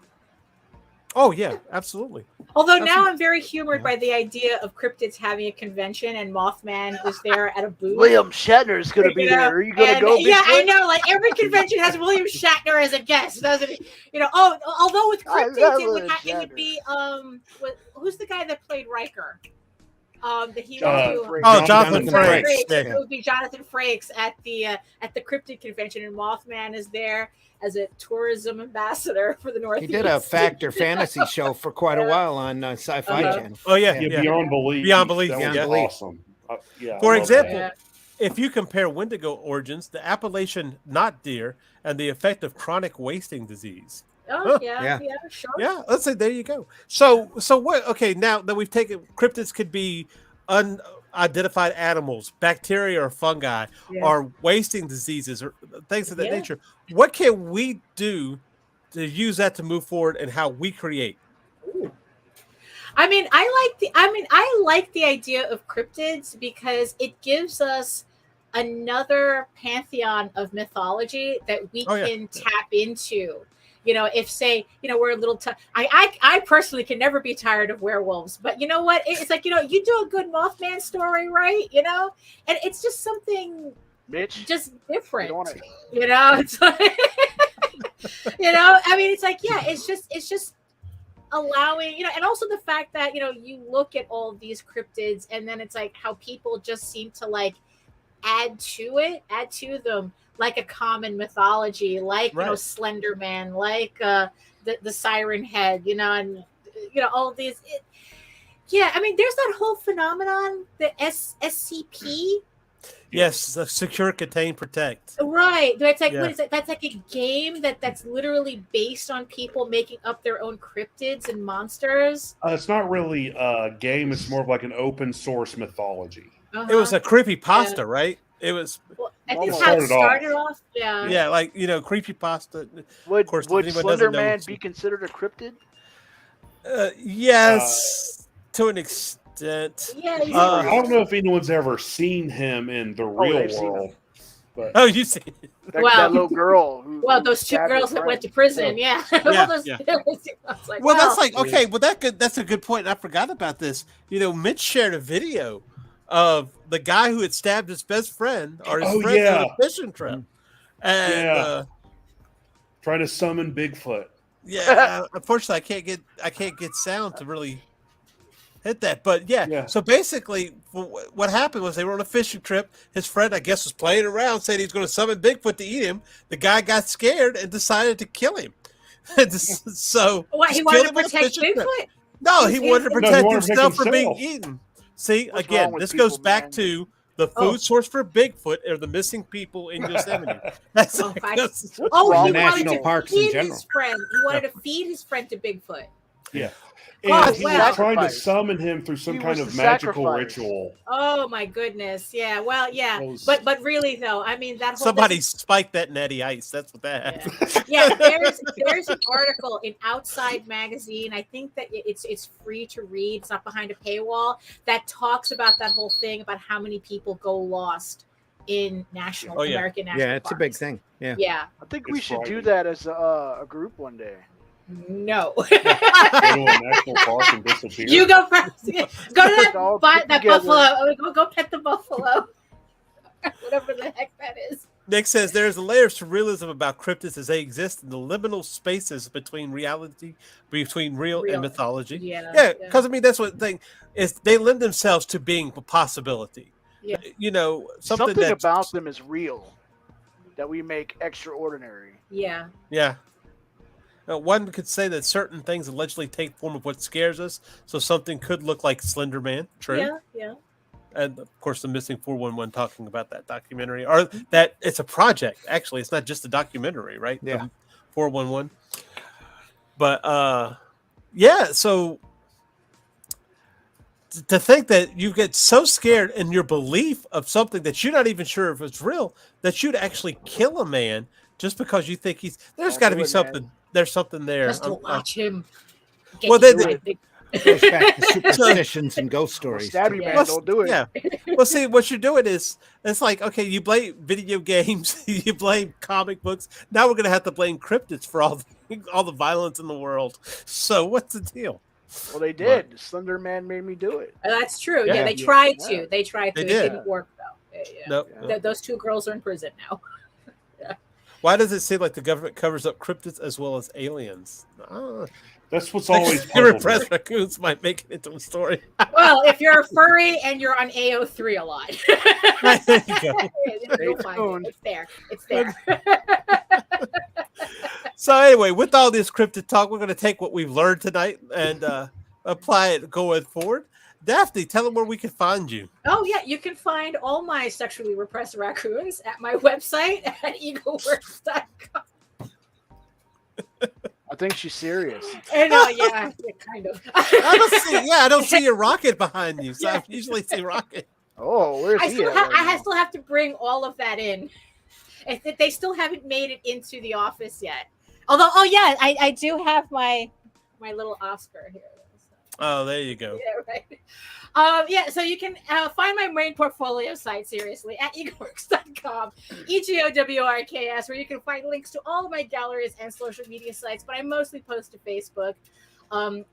Oh yeah, absolutely. Although now I'm very humored by the idea of cryptids having a convention and Mothman is there at a booth. William Shatner is going to be You know, there. Are you going to and- go? Yeah, I Bigfoot? know. Like every convention has William Shatner as a guest, doesn't it? Although with I cryptids love it would William be who's the guy that played Riker? That he Jonathan would do. Oh, Jonathan Frakes. Frakes. It Yeah. would be Jonathan Frakes at the cryptid convention, and Mothman is there as a tourism ambassador for the He Northeast. did a Factor fantasy show for quite a while on Sci-Fi Uh-huh. Channel. Oh yeah, Yeah, yeah. Beyond Belief. Beyond Belief, That was yeah. awesome. Yeah. For I love example, that. Yeah. if you compare Wendigo origins, the Appalachian knot deer, and the effect of chronic wasting disease. Oh yeah, Yeah. yeah, sure. Yeah, let's say there you go. So what? Okay, now that we've taken cryptids could be unidentified animals, bacteria or fungi, Yeah. or wasting diseases or things of that Yeah. nature. What can we do to use that to move forward and how we create? I like the idea of cryptids because it gives us another pantheon of mythology that we Oh, yeah. can tap into. If say, we're a little I personally can never be tired of werewolves, but you know what? It's like, you do a good Mothman story, right? And it's just something Mitch, just different. get on it. It's like, it's like, yeah, it's just allowing, and also the fact that, you look at all of these cryptids and then it's like how people just seem to like add to them, like a common mythology, like, Right. Slender Man, like the Siren Head, and, all of these. There's that whole phenomenon, the SCP. Yes, the secure, contain, protect. Right. That's like, Yeah. what is it? That's like a game that's literally based on people making up their own cryptids and monsters. It's not really a game. It's more of like an open source mythology. Uh-huh. It was a creepypasta, right? It was, Well, I think Almost. how it Started started off. Yeah. yeah, like creepypasta. Would course, if would anyone Slender doesn't know, Man it's- be considered a cryptid? Yes, to an extent. Yeah. he's Uh, I don't know if anyone's ever seen him in the real they've seen world, but Oh, you see, That, Well- that little girl. Who those two stabbed her girls that friend. went to prison. Yeah. Yeah, Those- yeah. I was like, well, that's wow. like okay. Well, that's a good point. I forgot about this. Mitch shared a video of the guy who had stabbed his best friend or his Oh, friend yeah. on a fishing trip, and Yeah. Trying to summon Bigfoot. unfortunately, I can't get sound to really hit that. But yeah, Yeah. so basically, what happened was they were on a fishing trip. His friend, I guess, was playing around, saying he's going to summon Bigfoot to eat him. The guy got scared and decided to kill him. So What, he just wanted killed to him on a protect fishing trip. Bigfoot? No, he wanted to No, he protect wanted to protect himself from being himself. eaten. See, What's again, wrong with this people, goes back man? to the food Oh. source for Bigfoot or the missing people in Yosemite. That's, Oh, I- that's Oh, wrong he with wanted national to parks in feed general? his friend. He wanted to feed his friend to Bigfoot. Yeah. Oh, And he wow. was trying to Sacrifice. summon him through some He kind was of the magical sacrifice. ritual. Oh my goodness. Yeah. Well, yeah. Those- But really though, that whole somebody spiked that natty ice. That's what that happened. Yeah, there's an article in Outside Magazine. I think that it's free to read. It's not behind a paywall. That talks about that whole thing about how many people go lost in Oh, yeah. American national Yeah, it's a big parks. thing. Yeah. Yeah. I think we It's should do frightening. that as a group one day. No. Go to a national park and disappear. You go first. Go to All that together. buffalo. Go pet the buffalo. Whatever the heck that is. Nick says there's layers to realism about cryptids as they exist in the liminal spaces between reality, between real and mythology. Yeah. Yeah, because that's what the thing is. They lend themselves to being a possibility. Yeah. Something that about them is real that we make extraordinary. Yeah. Yeah. One could say that certain things allegedly take form of what scares us. So something could look like Slender Man. True. Yeah. Yeah. And of course, the Missing 411 talking about that documentary, or that it's a project. Actually, it's not just a documentary, right? Yeah. The 411. But yeah. So to think that you get so scared in your belief of something that you're not even sure if it's real, that you'd actually kill a man just because you think there's Don't got to do be it, something. man. There's something there. Just to watch him. get Well, eaten they- by a big- It goes back to superstitions and ghost stories. Stab too. you, Yeah. man. Don't do it. Yeah. Well, see, what you're doing is it's like, okay, you blame video games, you blame comic books. Now we're gonna have to blame cryptids for all the violence in the world. So what's the deal? Well, they did. Slender Man made me do it. That's true. Yeah. Yeah, they tried to. Yeah. They tried to. They It did. didn't work though. Yeah. No. Yeah. Those two girls are in prison now. Well, Why does it seem like the government covers up cryptids as well as aliens? That's what's always Your puzzled me. repressed raccoons might make it into a story. Well, if you're a furry and you're on AO3 a lot, There you go. you'll find it. It's there. It's there. So anyway, with all this cryptid talk, we're going to take what we've learned tonight and apply it going forward. Daphne, tell them where we can find you. Oh, yeah. You can find all my sexually repressed raccoons at my website at eagleworks.com. I think she's serious. And yeah, kind of. I don't see your rocket behind you. So I usually see rocket. Oh, where's I he still, at right now? still have to bring all of that in. They still haven't made it into the office yet. Although, I do have my little Oscar here. Oh, there you go. Yeah, right. So you can find my main portfolio site, seriously, at eagleworks.com, EGOWORKS, where you can find links to all of my galleries and social media sites, but I mostly post to Facebook.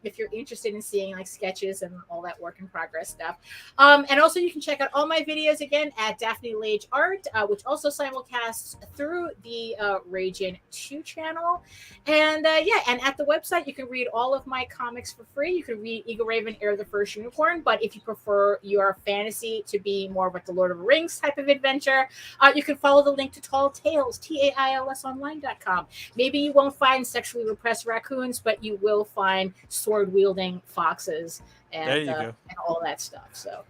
If you're interested in seeing like sketches and all that work in progress stuff. And also you can check out all my videos again at Daphne Lage Art, which also simulcasts through the Ragin 2 channel. And and at the website, you can read all of my comics for free. You can read Eagle Raven, Heir of the First Unicorn, but if you prefer your fantasy to be more of like the Lord of the Rings type of adventure, you can follow the link to Tall Tales, TAILSonline.com. Maybe you won't find sexually repressed raccoons, but you will find sword-wielding foxes and all that stuff. So,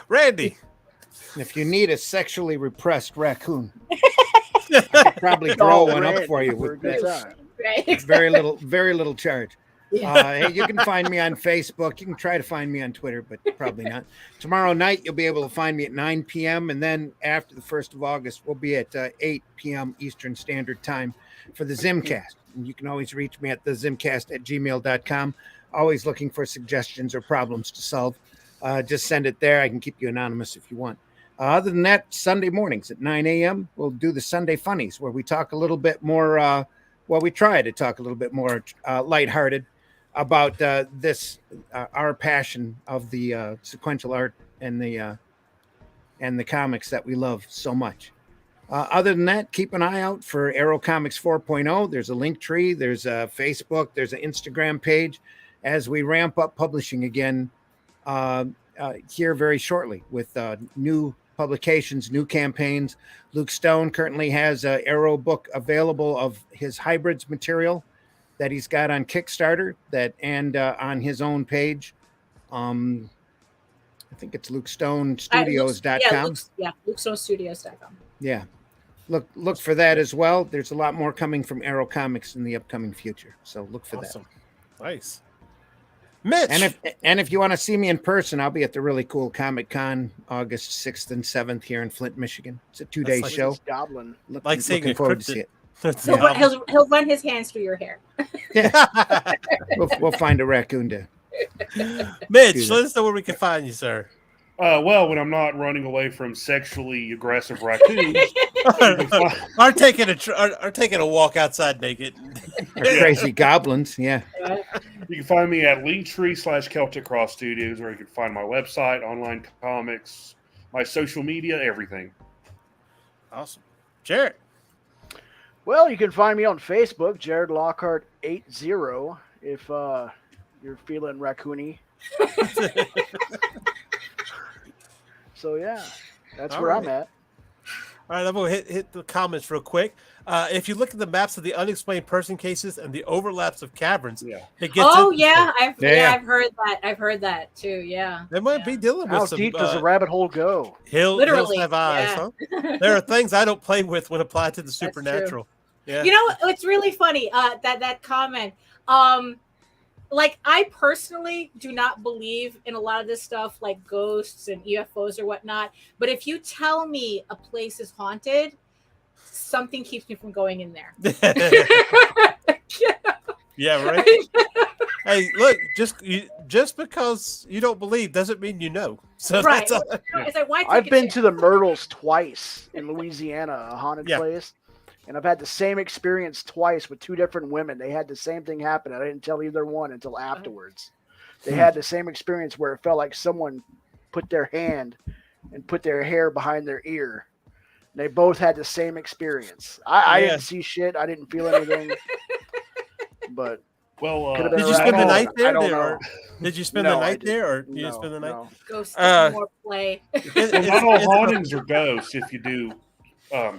Randy, if you need a sexually repressed raccoon, I could probably draw one up for you with that. Right. Very little charge. Hey, you can find me on Facebook. You can try to find me on Twitter, but probably not. Tomorrow night, you'll be able to find me at 9 p.m. And then after the 1st of August, we'll be at 8 p.m. Eastern Standard Time for the Zimcast. And you can always reach me at thezimcast@gmail.com. Always looking for suggestions or problems to solve. Just send it there. I can keep you anonymous if you want. Other than that, Sunday mornings at 9 a.m., we'll do the Sunday Funnies, where we talk a little bit more, we try to talk a little bit more lighthearted about our passion of the sequential art and the comics that we love so much. Other than that, keep an eye out for Arrow Comics 4.0. There's a link tree. There's a Facebook. There's an Instagram page as we ramp up publishing again here very shortly with new publications, new campaigns. Luke Stone currently has an Arrow book available of his hybrids material that he's got on Kickstarter and on his own page. I think it's LukeStoneStudios.com. LukeStoneStudios.com. Yeah. Look for that as well. There's a lot more coming from Arrow Comics in the upcoming future. So look for that. Nice. Mitch. And if you want to see me in person, I'll be at the really cool Comic-Con August 6th and 7th here in Flint, Michigan. It's a 2-day show. Goblin. Looking forward to see it. He'll run his hands through your hair. Yeah. we'll find a raccoon to. Mitch, let us know where we can find you, sir. Well, when I'm not running away from sexually aggressive raccoons, are taking a walk outside naked. Crazy goblins, yeah. You can find me at Linktree/Celtic Cross Studios, where you can find my website, online comics, my social media, everything. Awesome. Jared. Well, you can find me on Facebook, Jared Lockhart 80, if you're feeling raccoony. So yeah, that's where I'm at. All right, I'm going to hit the comments real quick. If you look at the maps of the unexplained person cases and the overlaps of caverns, it gets I've heard that. I've heard that too. Yeah, they might be dealing with How some. deep does a rabbit hole go? Hills have eyes. Huh? There are things I don't play with when applied to the supernatural. Yeah, you know, it's really funny that comment. Like, I personally do not believe in a lot of this stuff, like ghosts and UFOs or whatnot. But if you tell me a place is haunted, something keeps me from going in there. Yeah, right. Hey, look, just because you don't believe doesn't mean you know. So right. That's it's like, why I've been to the Myrtles twice in Louisiana, a haunted place. And I've had the same experience twice with two different women. They had the same thing happen. I didn't tell either one until afterwards. They had the same experience where it felt like someone put their hand and put their hair behind their ear. They both had the same experience. I Yeah. didn't see shit. I didn't feel anything. But Well, Could've been Did you a spend the rat night hole. there? I don't know. Did you spend No, the I night there, or didn't. you just spend the night? No. Ghosts Uh, more play. well, not all hauntings are ghosts. If you do,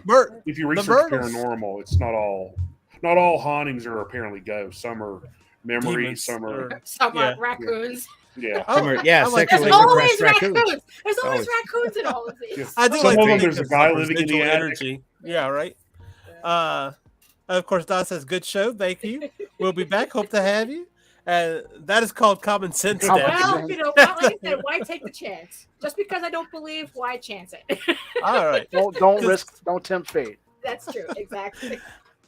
Bert, if you the research murders. paranormal, it's not all hauntings are apparently ghosts. Some are memories. Demons, Some are or- Some Yeah. are raccoons. yeah. Oh, Yeah, I like sexually There's to always repressed raccoons. raccoons. There's always Always. raccoons in all of these. I do Some like of to them, think there's a of guy some living in the residual attic. energy. Yeah, right. Of course, Don says, "Good show, thank you. We'll be back. Hope to have you." That is called common sense, Common Daphne. Well, sense. you know, like I said, why take the chance? Just because I don't believe, why chance it? All right. Don't tempt fate. That's true, exactly.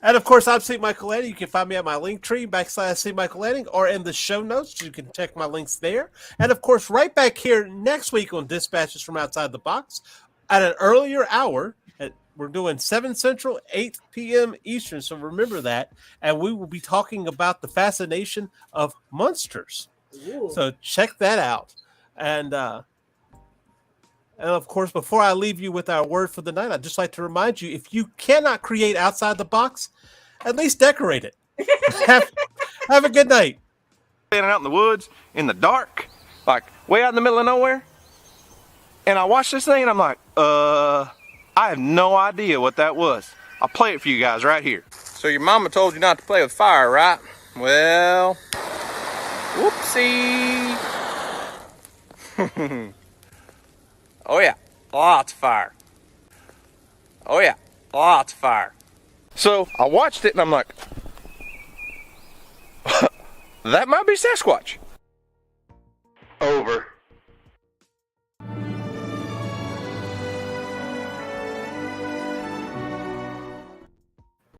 And of course, I'm C Michael Lanning. You can find me at my link tree / C Michael Lanning, or in the show notes. You can check my links there. And of course, right back here next week on Dispatches from Outside the Box at an earlier hour. We're doing 7 Central, 8 p.m. Eastern. So remember that. And we will be talking about the fascination of monsters. Ooh. So check that out. And of course, before I leave you with our word for the night, I'd just like to remind you, if you cannot create outside the box, at least decorate it. Have a good night. Standing out in the woods, in the dark, like way out in the middle of nowhere. And I watched this thing and I'm like, I have no idea what that was. I'll play it for you guys right here. So your mama told you not to play with fire, right? Well, whoopsie. Oh yeah, lots of fire. Oh yeah, lots of fire. So I watched it and I'm like, that might be Sasquatch. Over.